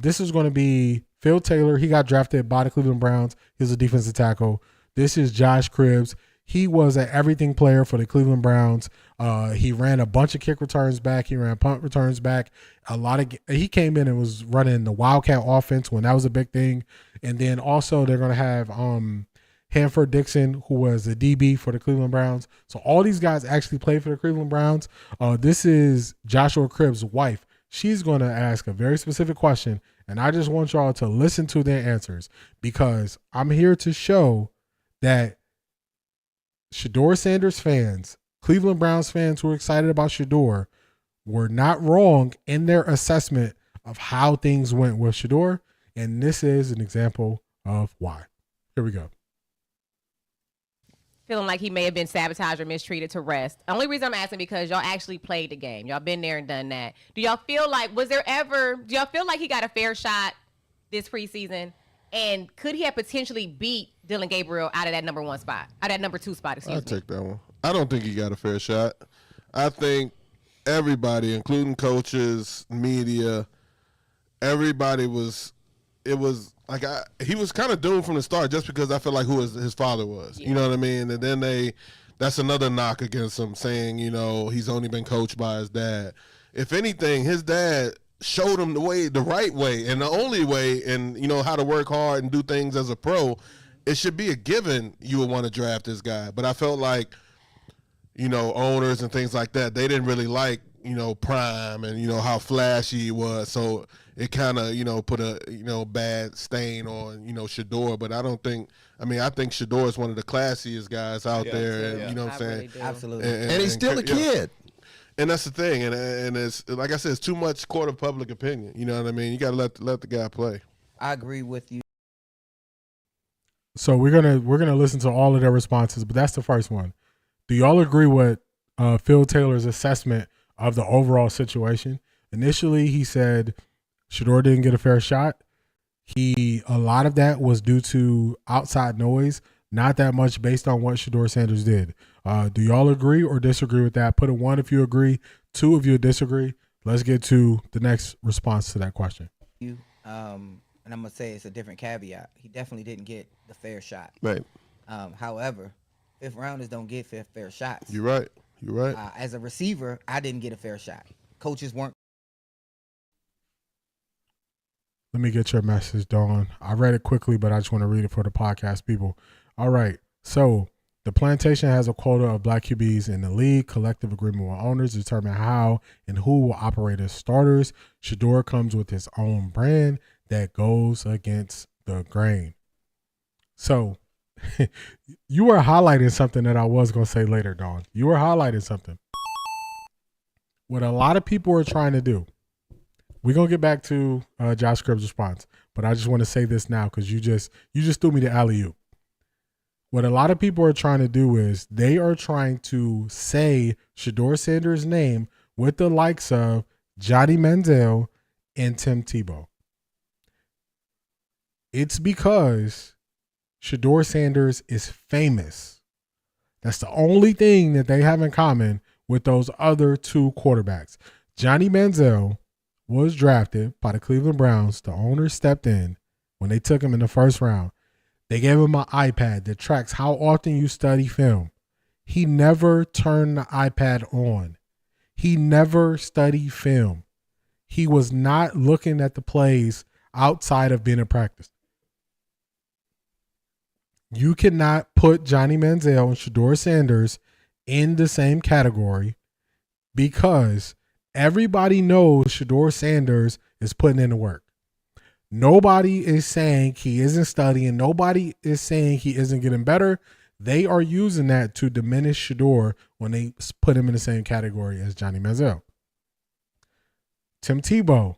This is going to be Phil Taylor. He got drafted by the Cleveland Browns. He's a defensive tackle. This is Josh Cribbs. He was an everything player for the Cleveland Browns. He ran a bunch of kick returns back. He ran punt returns back. He came in and was running the Wildcat offense when that was a big thing. And then also they're going to have Hanford Dixon, who was a DB for the Cleveland Browns. So all these guys actually played for the Cleveland Browns. This is Joshua Cribbs' wife. She's going to ask a very specific question, and I just want y'all to listen to their answers because I'm here to show that Shedeur Sanders fans, Cleveland Browns fans who are excited about Shedeur, were not wrong in their assessment of how things went with Shedeur, and this is an example of why. Here we go. Feeling like he may have been sabotaged or mistreated to rest. The only reason I'm asking because y'all actually played the game. Y'all been there and done that. Do y'all feel like he got a fair shot this preseason? And could he have potentially beat Dillon Gabriel out of that number 1 spot, out of that number 2 spot, I'll take that one. I don't think he got a fair shot. I think everybody, including coaches, media, everybody he was kind of doomed from the start just because I felt like who his father was. Yeah. You know what I mean? And then that's another knock against him saying, he's only been coached by his dad. If anything, his dad showed him the right way and the only way and, how to work hard and do things as a pro. It should be a given you would want to draft this guy. But I felt like, owners and things like that, they didn't really like, Prime and, how flashy he was. So it kind of, put a, bad stain on, Shedeur. But I think Shedeur is one of the classiest guys out there. And, you know what I'm saying? Absolutely. And he's still a kid. And that's the thing. And it's, like I said, it's too much court of public opinion. You know what I mean? You got to let the guy play. I agree with you. So we're gonna listen to all of their responses, but that's the first one. Do y'all agree with Phil Taylor's assessment of the overall situation? Initially, he said Shedeur didn't get a fair shot. A lot of that was due to outside noise, not that much based on what Shedeur Sanders did. Do y'all agree or disagree with that? Put a 1 if you agree, 2 if you disagree. let's get to the next response to that question. And I'm gonna say it's a different caveat. He definitely didn't get the fair shot. Right. However, fifth rounders don't get fair shots. You're right. You're right. As a receiver, I didn't get a fair shot. Coaches weren't. Let me get your message, Dawn. I read it quickly, but I just want to read it for the podcast people. All right. So the plantation has a quota of black QBs in the league. Collective agreement with owners determine how and who will operate as starters. Shedeur comes with his own brand that goes against the grain. So you were highlighting something that I was going to say later, Dawn. You were highlighting something. What a lot of people are trying to do. We're going to get back to Josh Cribbs' response, but I just want to say this now because you just threw me the alley-oop. What a lot of people are trying to do is they are trying to say Shedeur Sanders' name with the likes of Johnny Manziel and Tim Tebow. It's because Shedeur Sanders is famous. That's the only thing that they have in common with those other two quarterbacks. Johnny Manziel was drafted by the Cleveland Browns. The owner stepped in when they took him in the first round. They gave him an iPad that tracks how often you study film. He never turned the iPad on. He never studied film. He was not looking at the plays outside of being in practice. You cannot put Johnny Manziel and Shedeur Sanders in the same category because everybody knows Shedeur Sanders is putting in the work. Nobody is saying he isn't studying. Nobody is saying he isn't getting better. They are using that to diminish Shedeur when they put him in the same category as Johnny Manziel. Tim Tebow,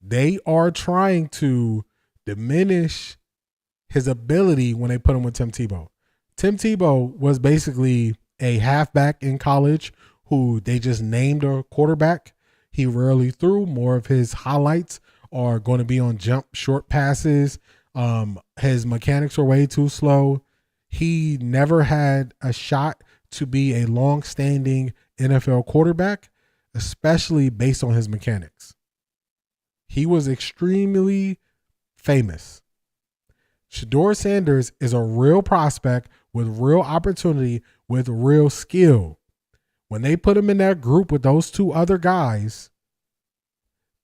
they are trying to diminish his ability when they put him with Tim Tebow. Tim Tebow was basically a halfback in college who they just named a quarterback. He rarely threw. More of his highlights are going to be on jump short passes. His mechanics are way too slow. He never had a shot to be a long-standing NFL quarterback, especially based on his mechanics. He was extremely famous. Shedeur Sanders is a real prospect with real opportunity, with real skill. When they put him in that group with those two other guys,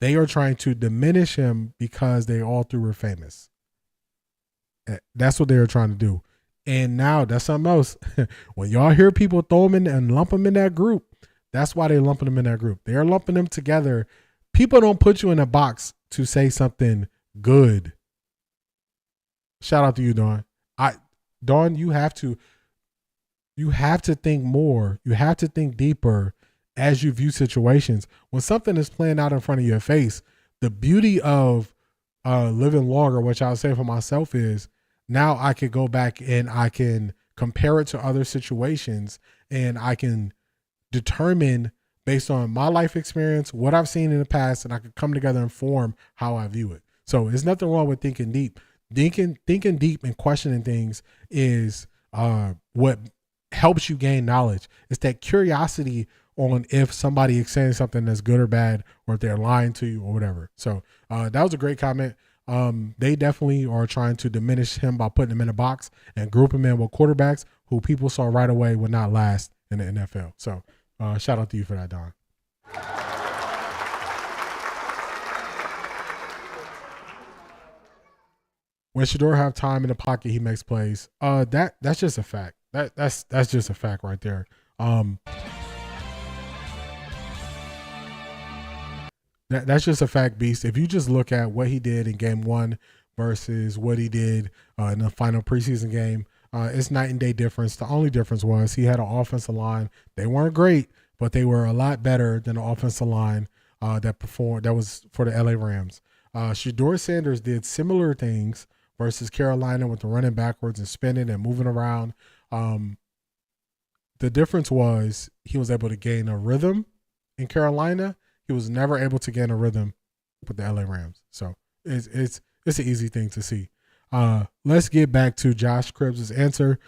they are trying to diminish him because they all three were famous. That's what they are trying to do. And now that's something else. When y'all hear people throw him in and lump him in that group, that's why they're lumping him in that group. They're lumping them together. People don't put you in a box to say something good. Shout out to you, Dawn. Dawn, you have to think more. You have to think deeper as you view situations. When something is playing out in front of your face, the beauty of living longer, which I'll say for myself, is now I can go back and I can compare it to other situations and I can determine based on my life experience, what I've seen in the past, and I can come together and form how I view it. So there's nothing wrong with thinking deep. Thinking deep and questioning things is what helps you gain knowledge. It's that curiosity on if somebody is saying something that's good or bad, or if they're lying to you or whatever. So that was a great comment. They definitely are trying to diminish him by putting him in a box and group him in with quarterbacks who people saw right away would not last in the NFL. So shout out to you for that, Don. When Shedeur have time in the pocket, he makes plays. That's just a fact. That's just a fact right there. That's just a fact, Beast. If you just look at what he did in game one versus what he did in the final preseason game, it's night and day difference. The only difference was he had an offensive line. They weren't great, but they were a lot better than the offensive line that was for the LA Rams. Shedeur Sanders did similar things versus Carolina with the running backwards and spinning and moving around. The difference was he was able to gain a rhythm in Carolina. He was never able to gain a rhythm with the LA Rams. So it's an easy thing to see. Let's get back to Josh Cribbs' answer.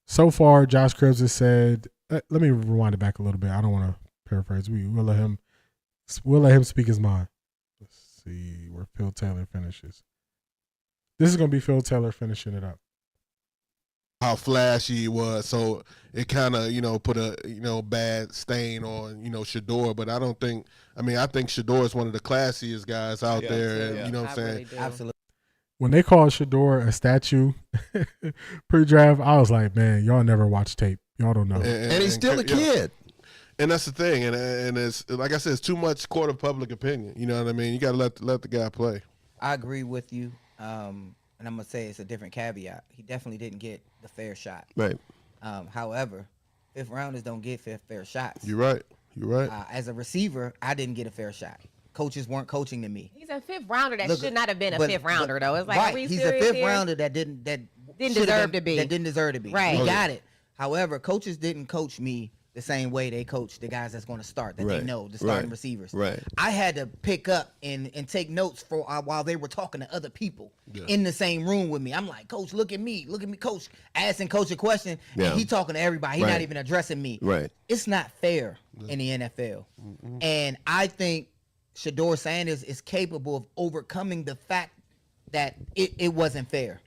So far, Josh Cribbs has said, let me rewind it back a little bit. I don't want to paraphrase. We'll let him We'll let him speak his mind. Let's see where Phil Taylor finishes. This is going to be Phil Taylor finishing it up. How flashy he was, so it kind of put a bad stain on Shedeur. But I don't think. I think Shedeur is one of the classiest guys out there. And, you know what I'm saying? Really absolutely. When they called Shedeur a statue pre-draft, I was like, man, y'all never watch tape. Y'all don't know. And he's still a kid. And that's the thing. And it's like I said, it's too much court of public opinion. You know what I mean? You got to let the guy play. I agree with you. And I'm going to say it's a different caveat. He definitely didn't get the fair shot. Right. However, fifth rounders don't get fair shots. You're right. As a receiver, I didn't get a fair shot. Coaches weren't coaching to me. He's a fifth rounder that should not have been a fifth rounder, though. It's like, right. Are we He's serious a fifth here? rounder that didn't deserve to be. That didn't deserve to be. Right. We got it. However, coaches didn't coach me the same way they coach the guys that's going to start, that they know, the starting receivers. Right. I had to pick up and take notes for while they were talking to other people in the same room with me. I'm like, Coach, look at me, Coach, asking Coach a question, and he talking to everybody. He's not even addressing me. Right. It's not fair in the NFL. And I think Shedeur Sanders is capable of overcoming the fact that it wasn't fair.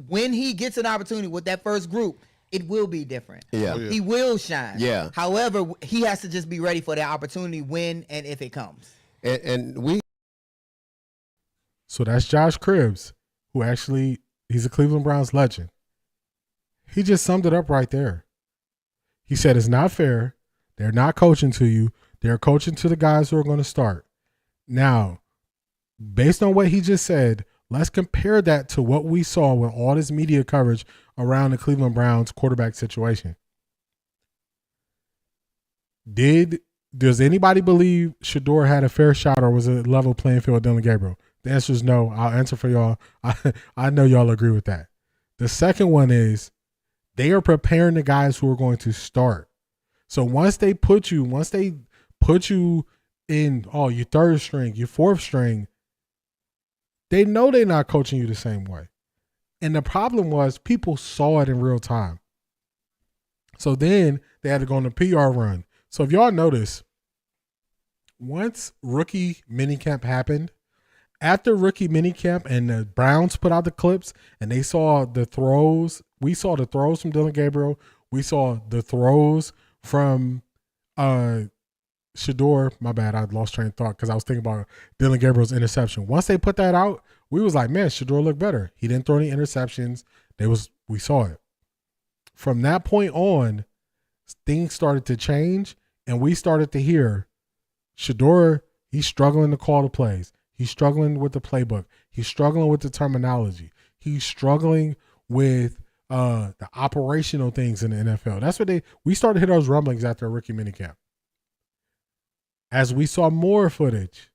When he gets an opportunity with that first group, it will be different. Yeah. He will shine. Yeah. However, he has to just be ready for the opportunity when and if it comes. So that's Josh Cribbs, who actually, he's a Cleveland Browns legend. He just summed it up right there. He said it's not fair. They're not coaching to you. They're coaching to the guys who are going to start. Now, based on what he just said, let's compare that to what we saw with all this media coverage around the Cleveland Browns quarterback situation. Does anybody believe Shedeur had a fair shot, or was it a level playing field with Dillon Gabriel? The answer is no. I'll answer for y'all. I know y'all agree with that. The second one is they are preparing the guys who are going to start. So once they put you in, your third string, your fourth string, they know they're not coaching you the same way. And the problem was people saw it in real time. So then they had to go on a PR run. So if y'all notice, once rookie minicamp happened, after rookie minicamp and the Browns put out the clips and they saw the throws, we saw the throws from Dillon Gabriel. We saw the throws from Shedeur. My bad, I lost train of thought because I was thinking about Dillon Gabriel's interception. Once they put that out, we was like, man, Shedeur looked better. He didn't throw any interceptions. We saw it. From that point on, things started to change, and we started to hear Shedeur, he's struggling to call the plays. He's struggling with the playbook. He's struggling with the terminology. He's struggling with the operational things in the NFL. That's what we started to hear those rumblings after a rookie minicamp. As we saw more footage,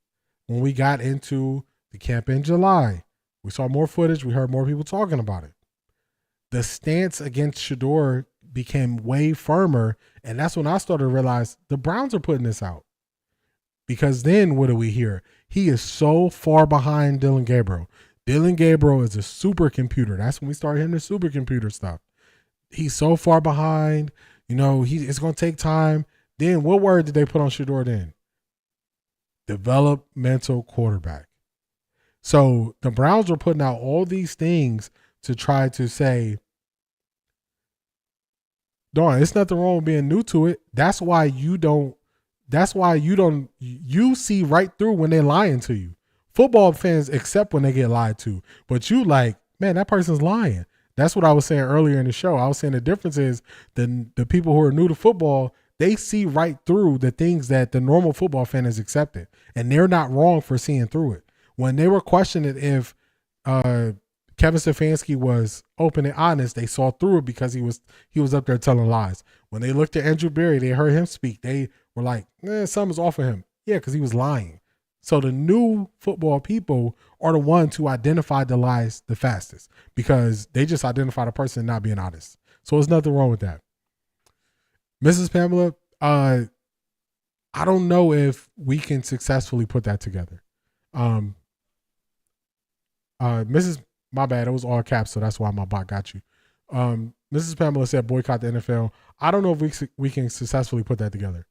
when we got into the camp in July, we saw more footage. We heard more people talking about it. The stance against Shedeur became way firmer, and that's when I started to realize the Browns are putting this out. Because then what do we hear? He is so far behind Dillon Gabriel. Dillon Gabriel is a supercomputer. That's when we started hitting the supercomputer stuff. He's so far behind. It's going to take time. Then what word did they put on Shedeur then? Developmental quarterback. So the Browns were putting out all these things to try to say, darn, it's nothing wrong with being new to it. That's why you see right through when they're lying to you. Football fans accept when they get lied to, but you like, man, that person's lying. That's what I was saying earlier in the show. I was saying the difference is the people who are new to football, they see right through the things that the normal football fan has accepted, and they're not wrong for seeing through it. When they were questioning if Kevin Stefanski was open and honest, they saw through it because he was up there telling lies. When they looked at Andrew Berry, they heard him speak. They were like, something's off of him. Yeah, because he was lying. So the new football people are the ones who identified the lies the fastest because they just identified a person not being honest. So there's nothing wrong with that. Mrs. Pamela, I don't know if we can successfully put that together. Mrs. My bad, it was all caps, so that's why my bot got you. Mrs. Pamela said boycott the NFL. I don't know if we can successfully put that together.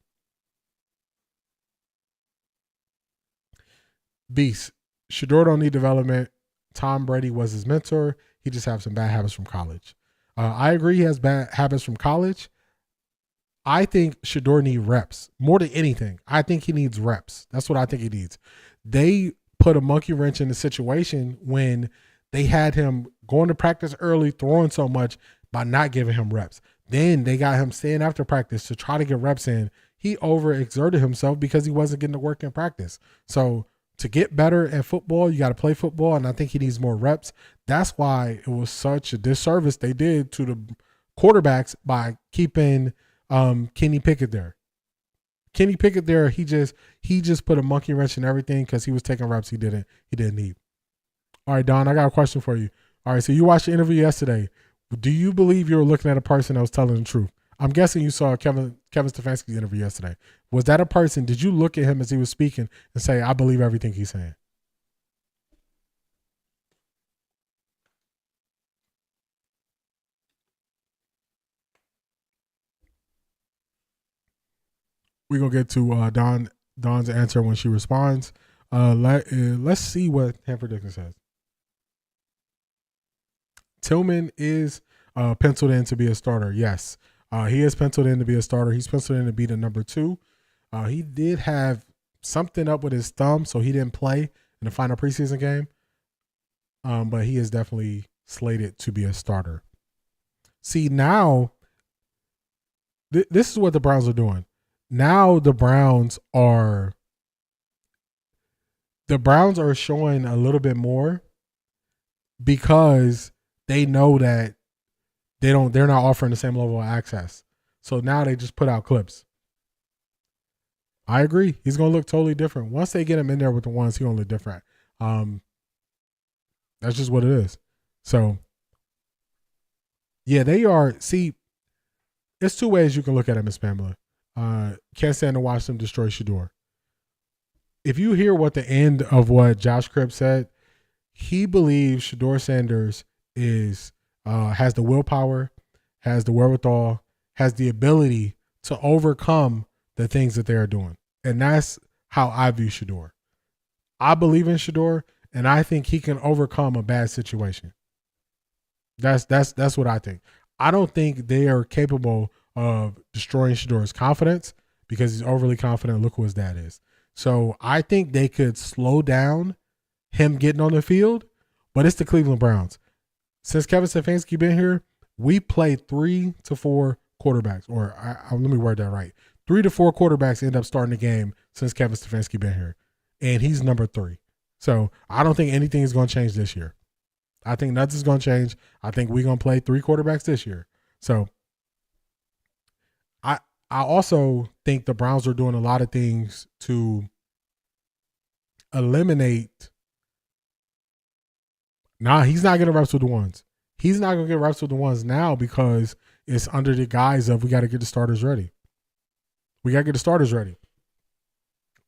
Beast, Shedeur don't need development. Tom Brady was his mentor. He just has some bad habits from college. I agree he has bad habits from college. I think Shedeur needs reps more than anything. I think he needs reps. That's what I think he needs. They put a monkey wrench in the situation when they had him going to practice early, throwing so much by not giving him reps. Then they got him staying after practice to try to get reps in. He overexerted himself because he wasn't getting to work in practice. So to get better at football, you got to play football, and I think he needs more reps. That's why it was such a disservice they did to the quarterbacks by keeping Kenny Pickett there. Kenny Pickett there, he just put a monkey wrench in everything because he was taking reps he didn't need. All right, Don, I got a question for you. All right, so you watched the interview yesterday. Do you believe you were looking at a person that was telling the truth? I'm guessing you saw Kevin Stefanski's interview yesterday. Was that a person? Did you look at him as he was speaking and say, I believe everything he's saying? We're going to get to Dawn's answer when she responds. Let's see what Hanford Dixon says. Tillman is penciled in to be a starter. Yes, he is penciled in to be a starter. He's penciled in to be the number 2. He did have something up with his thumb, so he didn't play in the final preseason game. But he is definitely slated to be a starter. See, now, this is what the Browns are doing. Now the Browns are showing a little bit more because they know that they're not offering the same level of access. So now they just put out clips. I agree. He's going to look totally different. Once they get him in there with the ones, he's going to look different. That's just what it is. So, yeah, they are. See, there's 2 ways you can look at it, Ms. Pamela. Can't stand to watch them destroy Shedeur. If you hear what the end of what Josh Cribb said, he believes Shedeur Sanders has the willpower, has the wherewithal, has the ability to overcome the things that they are doing. And that's how I view Shedeur. I believe in Shedeur, and I think he can overcome a bad situation. That's what I think. I don't think they are capable of destroying Shedeur's confidence because he's overly confident. Look who his dad is. So I think they could slow down him getting on the field, but it's the Cleveland Browns. Since Kevin Stefanski been here, we played 3 to 4 quarterbacks, or let me word that right. 3 to 4 quarterbacks end up starting the game since Kevin Stefanski been here, and he's number 3. So I don't think anything is going to change this year. I think nothing's going to change. I think we're going to play 3 quarterbacks this year. So I also think the Browns are doing a lot of things to eliminate. He's not getting reps with the ones. He's not going to get reps with the ones now because it's under the guise of we got to get the starters ready. We got to get the starters ready.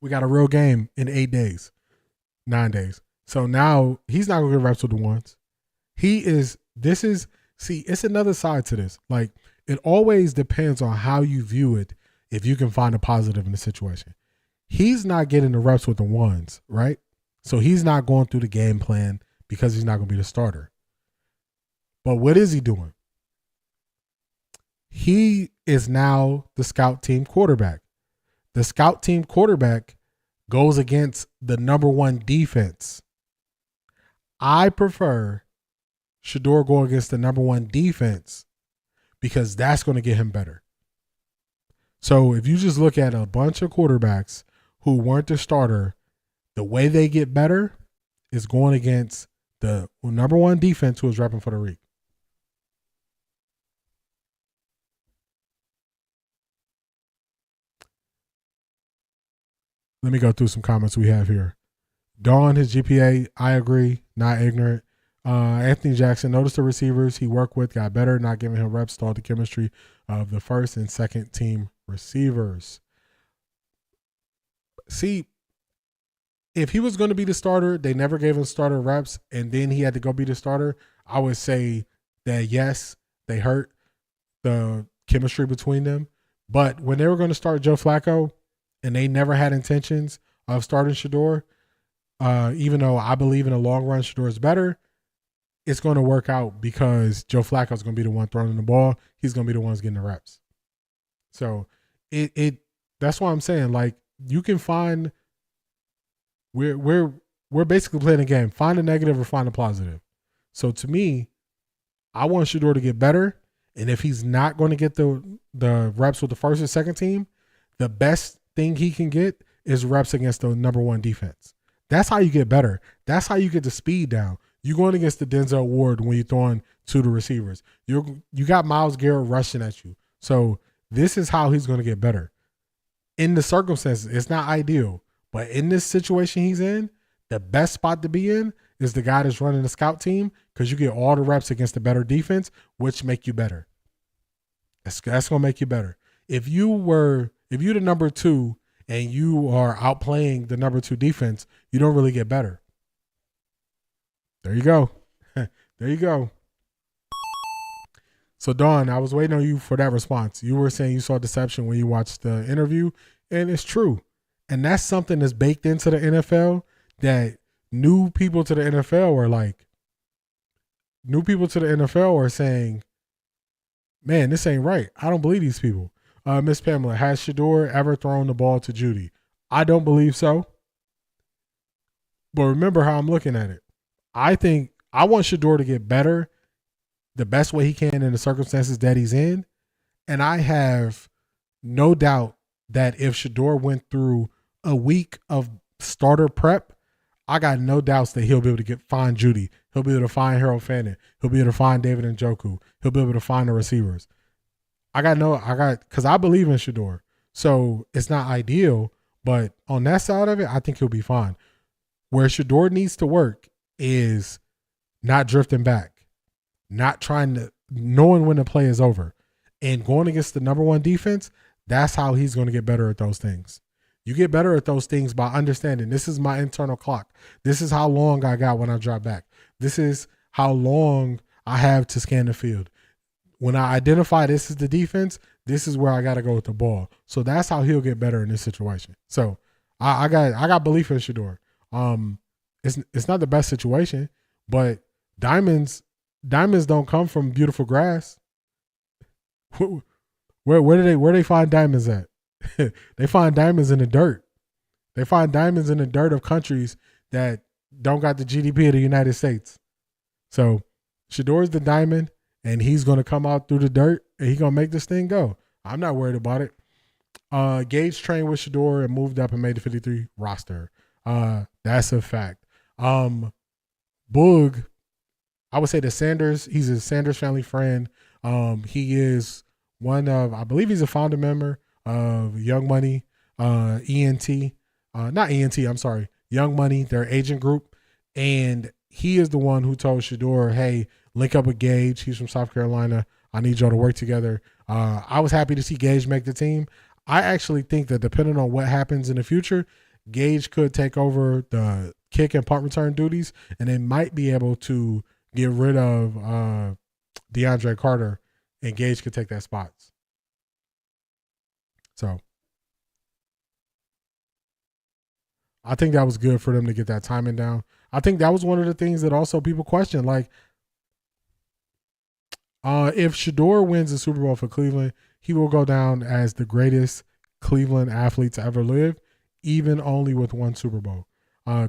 We got a real game in 8 days, 9 days. So now he's not going to get reps with the ones. It's another side to this. Like, it always depends on how you view it if you can find a positive in the situation. He's not getting the reps with the ones, right? So he's not going through the game plan because he's not going to be the starter. But what is he doing? He is now the scout team quarterback. The scout team quarterback goes against the number 1 defense. I prefer Shedeur go against the number 1 defense because that's going to get him better. So if you just look at a bunch of quarterbacks who weren't the starter, the way they get better is going against the number 1 defense who is repping for the league. Let me go through some comments we have here. Dawn, his GPA, I agree, not ignorant. Anthony Jackson, noticed the receivers he worked with got better, not giving him reps, stalled the chemistry of the first and second team receivers. See, if he was going to be the starter, they never gave him starter reps, and then he had to go be the starter, I would say that, yes, they hurt the chemistry between them. But when they were going to start Joe Flacco, and they never had intentions of starting Shedeur, even though I believe in the long run Shedeur is better, it's going to work out because Joe Flacco's going to be the one throwing the ball. He's going to be the ones getting the reps. So that's why I'm saying, like, you can find we're basically playing a game. Find a negative or find a positive. So to me, I want Shedeur to get better. And if he's not going to get the reps with the first or second team, the best thing he can get is reps against the number one defense. That's how you get better. That's how you get the speed down. You're going against the Denzel Ward when you're throwing to the receivers. You got Myles Garrett rushing at you. So this is how he's going to get better. In the circumstances, it's not ideal. But in this situation he's in, the best spot to be in is the guy that's running the scout team, because you get all the reps against the better defense, which make you better. That's going to make you better. If you're the number 2 and you are outplaying the number 2 defense, you don't really get better. There you go. There you go. So, Dawn, I was waiting on you for that response. You were saying you saw deception when you watched the interview, and it's true. And that's something that's baked into the NFL that new people to the NFL are saying, man, this ain't right. I don't believe these people. Miss Pamela, has Shedeur ever thrown the ball to Judy? I don't believe so. But remember how I'm looking at it. I think I want Shedeur to get better the best way he can in the circumstances that he's in. And I have no doubt that if Shedeur went through a week of starter prep, I got no doubts that he'll be able to find Judy. He'll be able to find Harold Fannin. He'll be able to find David Njoku. He'll be able to find the receivers. Because I believe in Shedeur. So it's not ideal, but on that side of it, I think he'll be fine. Where Shedeur needs to work is not drifting back, not knowing when the play is over, and going against the number 1 defense. That's how he's going to get better at those things. You get better at those things by understanding this is my internal clock. This is how long I got when I drop back. This is how long I have to scan the field. When I identify this is the defense, this is where I got to go with the ball. So that's how he'll get better in this situation. So I got belief in Shedeur. It's not the best situation, but diamonds don't come from beautiful grass. Where do they find diamonds at? They find diamonds in the dirt. They find diamonds in the dirt of countries that don't got the GDP of the United States. So Shedeur's the diamond, and he's going to come out through the dirt, and he's going to make this thing go. I'm not worried about it. Gage trained with Shedeur and moved up and made the 53 roster. That's a fact. Boog, I would say he's a Sanders family friend. He is I believe he's a founder member of Young Money, Young Money, their agent group. And he is the one who told Shedeur, hey, link up with Gage. He's from South Carolina. I need y'all to work together. I was happy to see Gage make the team. I actually think that depending on what happens in the future, Gage could take over the kick and punt return duties, and they might be able to get rid of DeAndre Carter, and Gage could take that spot. So I think that was good for them to get that timing down. I think that was one of the things that also people question. Like, if Shedeur wins the Super Bowl for Cleveland, he will go down as the greatest Cleveland athlete to ever live, even only with one Super Bowl.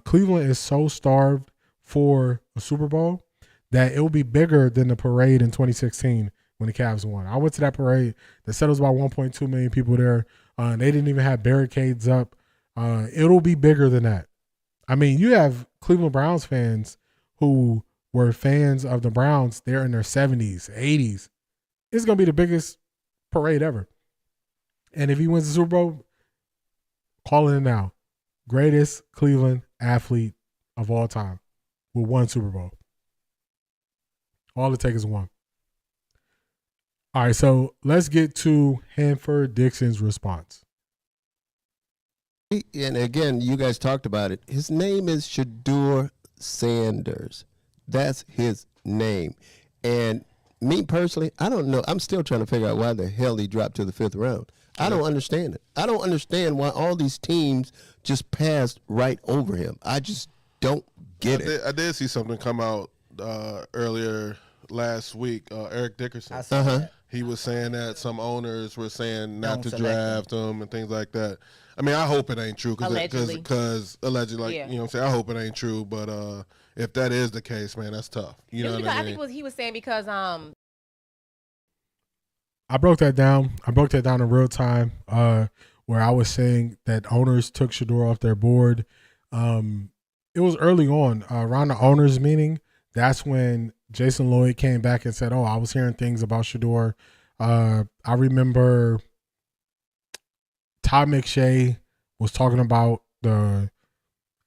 Cleveland is so starved for a Super Bowl that it will be bigger than the parade in 2016 when the Cavs won. I went to that parade. They said it was about 1.2 million people there. They didn't even have barricades up. It'll be bigger than that. I mean, you have Cleveland Browns fans who were fans of the Browns. They're in their 70s, 80s. It's going to be the biggest parade ever. And if he wins the Super Bowl, calling it now. Greatest Cleveland athlete of all time with one Super Bowl. All it takes is one. All right, so let's get to Hanford Dixon's response. And again, you guys talked about it. His name is Shedeur Sanders. That's his name. And me personally, I don't know. I'm still trying to figure out why the hell he dropped to the 5th round. I don't understand it. I don't understand why all these teams just passed right over him. I just don't get it. I did see something come out earlier last week. Eric Dickerson. He was saying that some owners were saying not to draft him and things like that. I mean, I hope it ain't true because allegedly, like, you know what I'm saying? I hope it ain't true, but if that is the case, man, that's tough. You know what I mean? I think he was saying because I broke that down. I broke that down in real time, where I was saying that owners took Shedeur off their board. It was early on, around the owners meeting. That's when Jason Lloyd came back and said, "Oh, I was hearing things about Shedeur." I remember Todd McShay was talking about the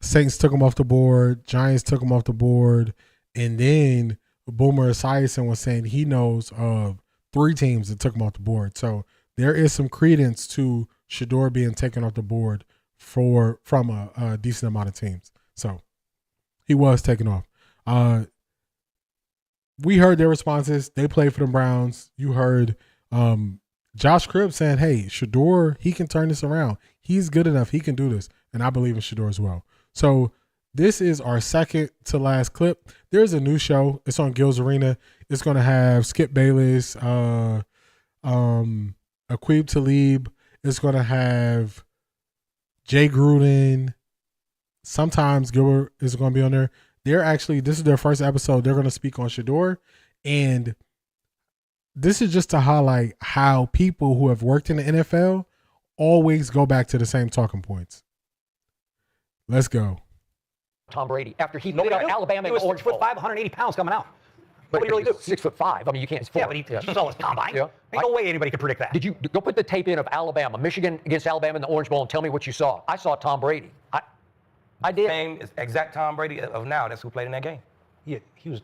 Saints took him off the board, Giants took him off the board, and then Boomer Esiason was saying he knows of 3 teams that took him off the board. So there is some credence to Shedeur being taken off the board from a decent amount of teams. So he was taken off. We heard their responses. They played for the Browns. You heard Josh Cribb saying, hey, Shedeur, he can turn this around. He's good enough. He can do this. And I believe in Shedeur as well. So this is our second to last clip. There's a new show. It's on Gil's Arena. It's going to have Skip Bayless, Aqib Talib. It's going to have Jay Gruden. Sometimes Gilbert is going to be on there. This is their first episode. They're going to speak on Shedeur. And this is just to highlight how people who have worked in the NFL always go back to the same talking points. Let's go. Tom Brady, after he beat out Alabama in the Orange Bowl. 6'5", 180 pounds coming out. What do you really do? 6'5". I mean, you can't. Yeah, but he saw his combine. Yeah. Ain't no way anybody could predict that. Did you go put the tape in of Alabama, Michigan against Alabama in the Orange Bowl, and tell me what you saw? I saw Tom Brady. I did. Same exact Tom Brady of now. That's who played in that game. Yeah, he was.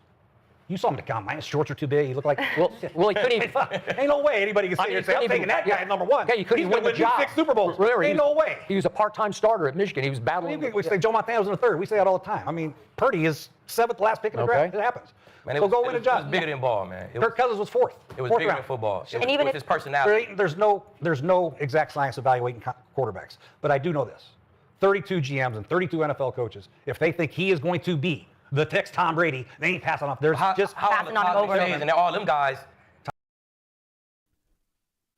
You saw him at the combine. His shorts are too big. He looked like well, he couldn't even. Ain't no way anybody can sit here and say I'm taking that guy at number 1. Yeah, you couldn't even win the job. 6 Super Bowls. Ain't no way. He was a part-time starter at Michigan. He was battling. We say Joe Montana was in the 3rd. We say that all the time. I mean, Purdy is 7th last pick in the draft. It happens. Man, so go win a job. It was bigger than ball, man. Kirk Cousins was 4th. It was bigger than football. And even with his personality. There's no exact science evaluating quarterbacks. But I do know this. 32 GMs and 32 NFL coaches, if they think he is going to be the next Tom Brady, they ain't passing off. They're just passing on over. And they're all them guys.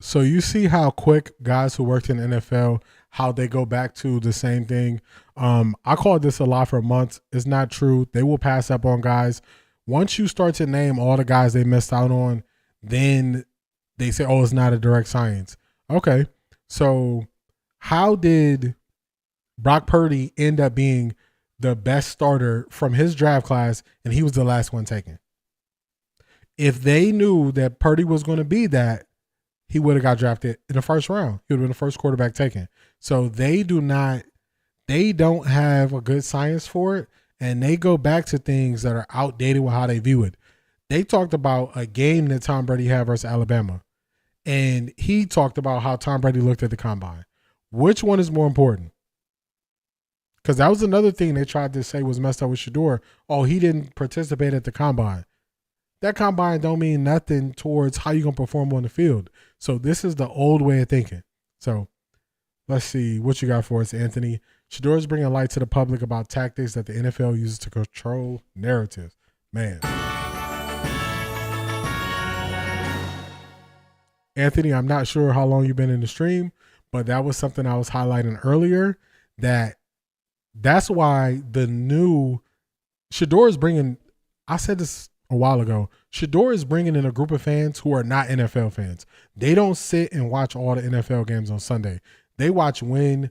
So you see how quick guys who worked in the NFL, how they go back to the same thing. I called this a lot for months. It's not true. They will pass up on guys. Once you start to name all the guys they missed out on, then they say, oh, it's not a direct science. Okay. So how did Brock Purdy end up being the best starter from his draft class, and he was the last one taken? If they knew that Purdy was going to be that, he would have got drafted in the 1st round. He would have been the first quarterback taken. So they don't have a good science for it, and they go back to things that are outdated with how they view it. They talked about a game that Tom Brady had versus Alabama, and he talked about how Tom Brady looked at the combine. Which one is more important? Because that was another thing they tried to say was messed up with Shedeur. Oh, he didn't participate at the combine. That combine don't mean nothing towards how you're going to perform on the field. So this is the old way of thinking. So let's see what you got for us, Anthony. Shedeur is bringing light to the public about tactics that the NFL uses to control narratives. Man. Anthony, I'm not sure how long you've been in the stream, but that was something I was highlighting earlier, that's why the new Shedeur is bringing, I said this a while ago, Shedeur is bringing in a group of fans who are not NFL fans. They don't sit and watch all the NFL games on Sunday. They watch when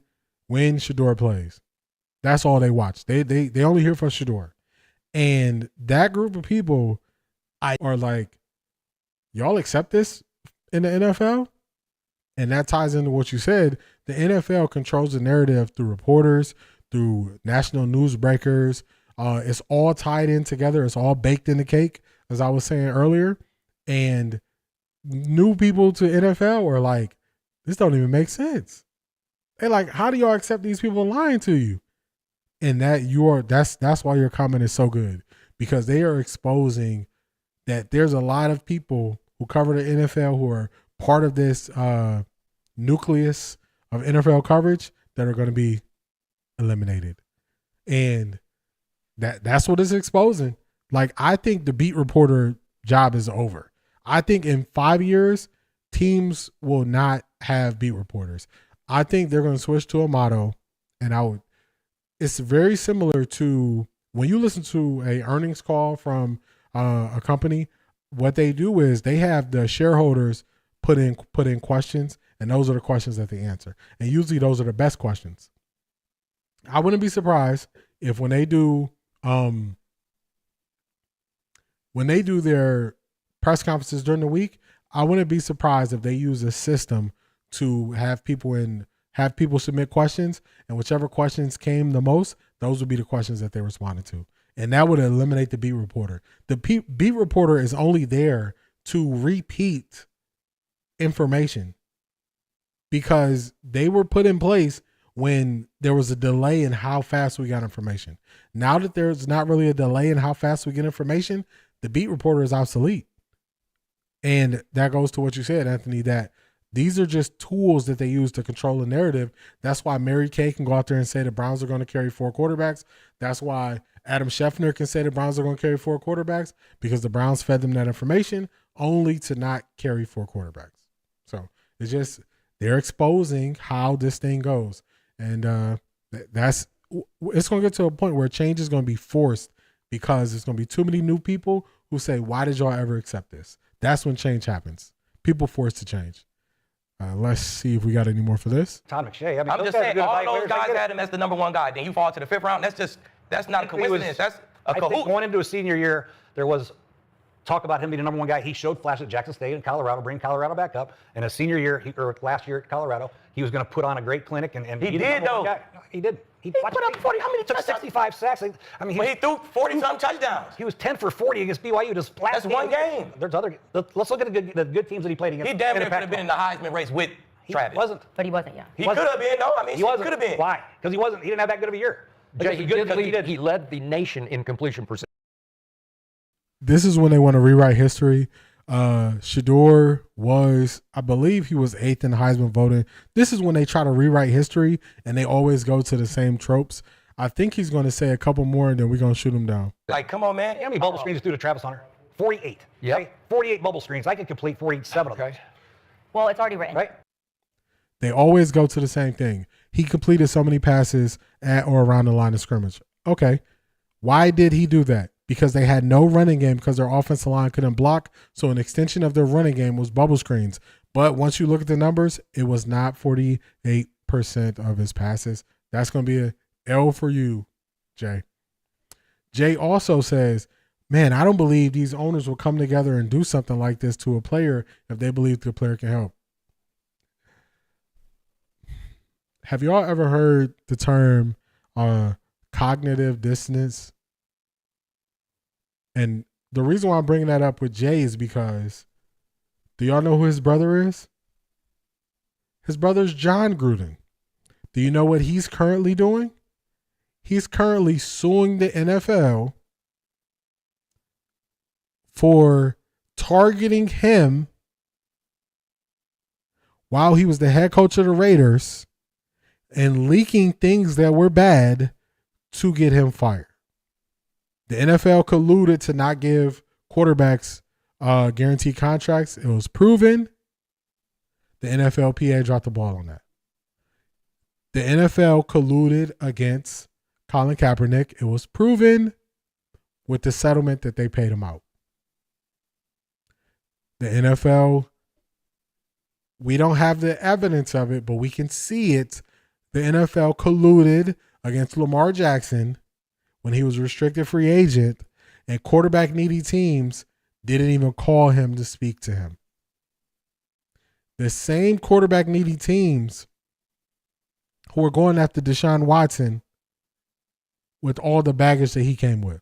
Shedeur plays. That's all they watch. They only hear from Shedeur. And that group of people are like, y'all accept this in the NFL? And that ties into what you said. The NFL controls the narrative through reporters, through national newsbreakers. It's all tied in together. It's all baked in the cake, as I was saying earlier. And new people to NFL are like, this don't even make sense. They're like, how do y'all accept these people lying to you? And that's why your comment is so good, because they are exposing that there's a lot of people who cover the NFL who are part of this nucleus of NFL coverage that are going to be eliminated. And That's what it's exposing. Like, I think the beat reporter job is over. I think in 5 years, teams will not have beat reporters. I think they're going to switch to a motto, and it's very similar to when you listen to a earnings call from a company. What they do is they have the shareholders put in questions, and those are the questions that they answer. And usually those are the best questions. I wouldn't be surprised if when they do their press conferences during the week, I wouldn't be surprised if they use a system to have people submit questions, and whichever questions came the most, those would be the questions that they responded to. And that would eliminate the beat reporter. The beat reporter is only there to repeat information because they were put in place when there was a delay in how fast we got information. Now that there's not really a delay in how fast we get information, the beat reporter is obsolete. And that goes to what you said, Anthony, that these are just tools that they use to control the narrative. That's why Mary Kay can go out there and say the Browns are going to carry 4 quarterbacks. That's why Adam Schefter can say the Browns are going to carry 4 quarterbacks, because the Browns fed them that information only to not carry 4 quarterbacks. So it's just, they're exposing how this thing goes. And it's going to get to a point where change is going to be forced, because there's going to be too many new people who say, why did y'all ever accept this? That's when change happens. People forced to change. Let's see if we got any more for this. Todd McShay. I mean, I'm just saying, all those guys had him as the number 1 guy. Then you fall to the 5th round. That's not a coincidence. That's a cahoot. I think going into his senior year, there was talk about him being the number 1 guy. He showed flashes at Jackson State and Colorado, bring Colorado back up. And his senior year, or last year at Colorado, he was going to put on a great clinic. And he did, though. No, he did. He put up 40. How many took 65 sacks? I mean, he threw 40-something touchdowns. He was 10 for 40 against BYU. That's one game. There's other. Let's look at the good teams that he played against. He damn near could have been in the Heisman race with Travis. He wasn't. But he wasn't, yeah. He could have been, no. I mean, he could have been. Why? Because he wasn't. He didn't have that good of a year. He led the nation in completion percentage. This is when they want to rewrite history. Shedeur was, I believe he was 8th in Heisman voting. This is when they try to rewrite history, and they always go to the same tropes. I think he's going to say a couple more, and then we're going to shoot him down. Like, come on, man. How many bubble screens threw to Travis Hunter? 48. Yeah. Okay? 48 bubble screens. I can complete 47 of those. Well, it's already written. Right? They always go to the same thing. He completed so many passes at or around the line of scrimmage. Okay. Why did he do that? Because they had no running game because their offensive line couldn't block. So an extension of their running game was bubble screens. But once you look at the numbers, it was not 48% of his passes. That's going to be a L for you, Jay. Jay also says, man, I don't believe these owners will come together and do something like this to a player if they believe the player can help. Have y'all ever heard the term cognitive dissonance? And the reason why I'm bringing that up with Jay is because, do y'all know who his brother is? His brother's John Gruden. Do you know what he's currently doing? He's currently suing the NFL for targeting him while he was the head coach of the Raiders and leaking things that were bad to get him fired. The NFL colluded to not give quarterbacks guaranteed contracts. It was proven. The NFLPA dropped the ball on that. The NFL colluded against Colin Kaepernick. It was proven with the settlement that they paid him out. The NFL, we don't have the evidence of it, but we can see it. The NFL colluded against Lamar Jackson when he was a restricted free agent, and quarterback needy teams didn't even call him to speak to him. The same quarterback needy teams who were going after Deshaun Watson with all the baggage that he came with.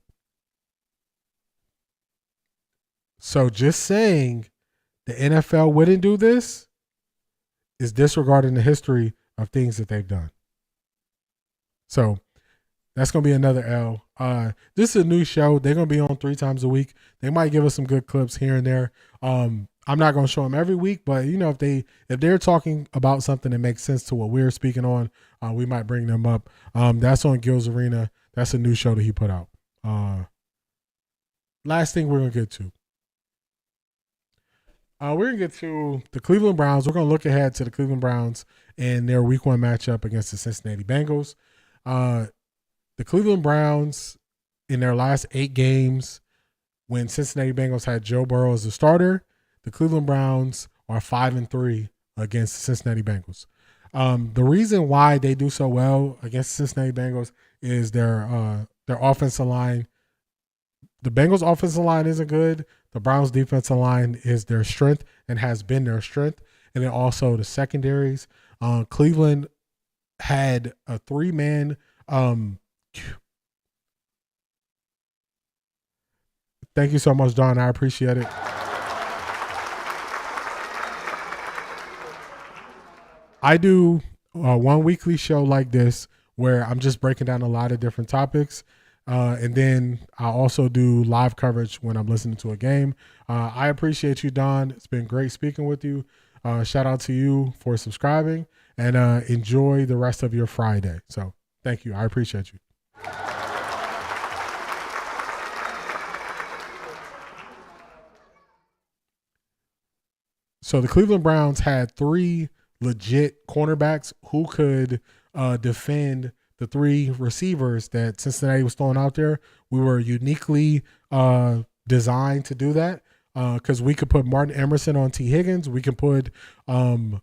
So just saying the NFL wouldn't do this is disregarding the history of things that they've done. So that's going to be another L. This is a new show. They're going to be on 3 times a week. They might give us some good clips here and there. I'm not going to show them every week, but you know, if they're talking about something that makes sense to what we're speaking on, we might bring them up. That's on Gil's Arena. That's a new show that he put out. Last thing we're going to get to. We're going to get to the Cleveland Browns. We're going to look ahead to the Cleveland Browns and their Week 1 matchup against the Cincinnati Bengals. The Cleveland Browns, in their last 8 games, when Cincinnati Bengals had Joe Burrow as a starter, the Cleveland Browns are 5-3 against the Cincinnati Bengals. The reason why they do so well against the Cincinnati Bengals is their offensive line. The Bengals' offensive line isn't good. The Browns' defensive line is their strength and has been their strength. And then also the secondaries. Cleveland had a 3-man. Thank you so much, Don. I appreciate it. I do one weekly show like this where I'm just breaking down a lot of different topics. And then I also do live coverage when I'm listening to a game. I appreciate you, Don. It's been great speaking with you. Shout out to you for subscribing, and enjoy the rest of your Friday. So thank you. I appreciate you. So the Cleveland Browns had 3 legit cornerbacks who could defend the 3 receivers that Cincinnati was throwing out there. We were uniquely designed to do that because we could put Martin Emerson on T. Higgins. We can put Denzel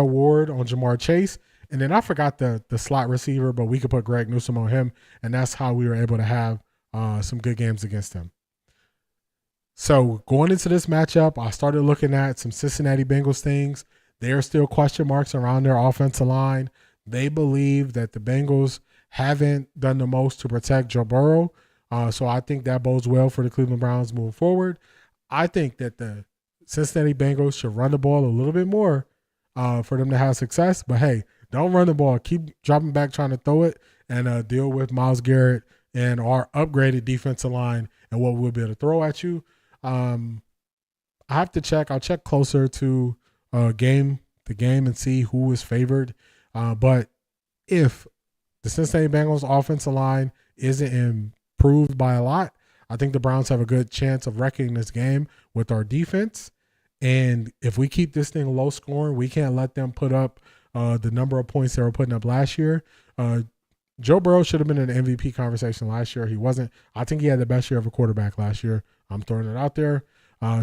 Ward on Jamar Chase. And then I forgot the slot receiver, but we could put Greg Newsome on him. And that's how we were able to have some good games against him. So going into this matchup, I started looking at some Cincinnati Bengals things. There are still question marks around their offensive line. They believe that the Bengals haven't done the most to protect Joe Burrow. So I think that bodes well for the Cleveland Browns moving forward. I think that the Cincinnati Bengals should run the ball a little bit more for them to have success. But, hey, don't run the ball. Keep dropping back trying to throw it and deal with Myles Garrett and our upgraded defensive line and what we'll be able to throw at you. I have to check. I'll check closer to the game and see who is favored. But if the Cincinnati Bengals offensive line isn't improved by a lot, I think the Browns have a good chance of wrecking this game with our defense. And if we keep this thing low scoring, we can't let them put up the number of points they were putting up last year. Joe Burrow should have been in the MVP conversation last year. He wasn't. I think he had the best year of a quarterback last year. I'm throwing it out there.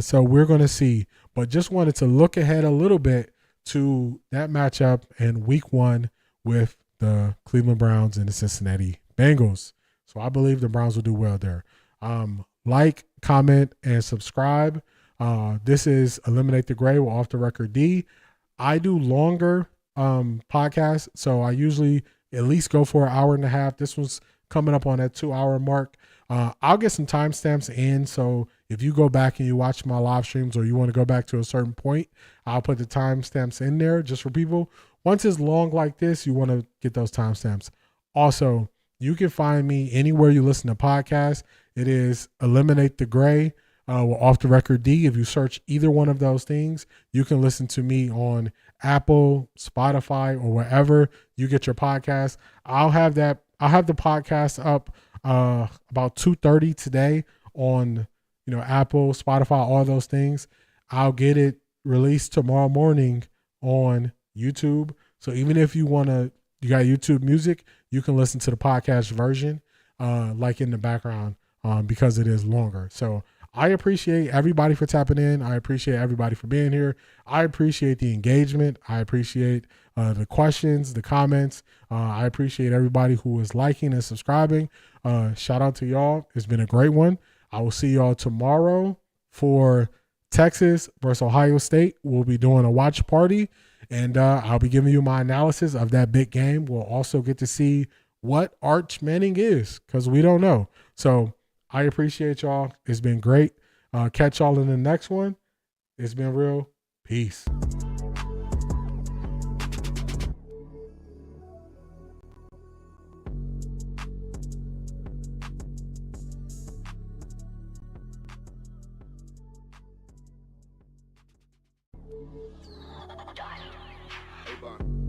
So we're going to see. But just wanted to look ahead a little bit to that matchup in Week 1 with the Cleveland Browns and the Cincinnati Bengals. So I believe the Browns will do well there. Like, comment, and subscribe. This is Eliminate the Gray with OffThaRecordDee. I do longer podcasts, so I usually at least go for an hour and a half. This one's coming up on that 2-hour mark. I'll get some timestamps in, so if you go back and you watch my live streams or you want to go back to a certain point, I'll put the timestamps in there just for people. Once it's long like this, you want to get those timestamps. Also, you can find me anywhere you listen to podcasts. It is Eliminate the Gray with OffThaRecordDee. If you search either one of those things, you can listen to me on Apple, Spotify, or wherever you get your podcast. I'll have the podcast up about 2:30 today on Apple, Spotify, all those things. I'll get it released tomorrow morning on YouTube. So even if you got YouTube music, you can listen to the podcast version like in the background because it is longer. So I appreciate everybody for tapping in. I appreciate everybody for being here. I appreciate the engagement. I appreciate the questions, the comments. I appreciate everybody who is liking and subscribing. Shout out to y'all. It's been a great one. I will see y'all tomorrow for Texas versus Ohio State. We'll be doing a watch party, and I'll be giving you my analysis of that big game. We'll also get to see what Arch Manning is because we don't know. So I appreciate y'all. It's been great. Catch y'all in the next one. It's been real. Peace. Hey, Bon.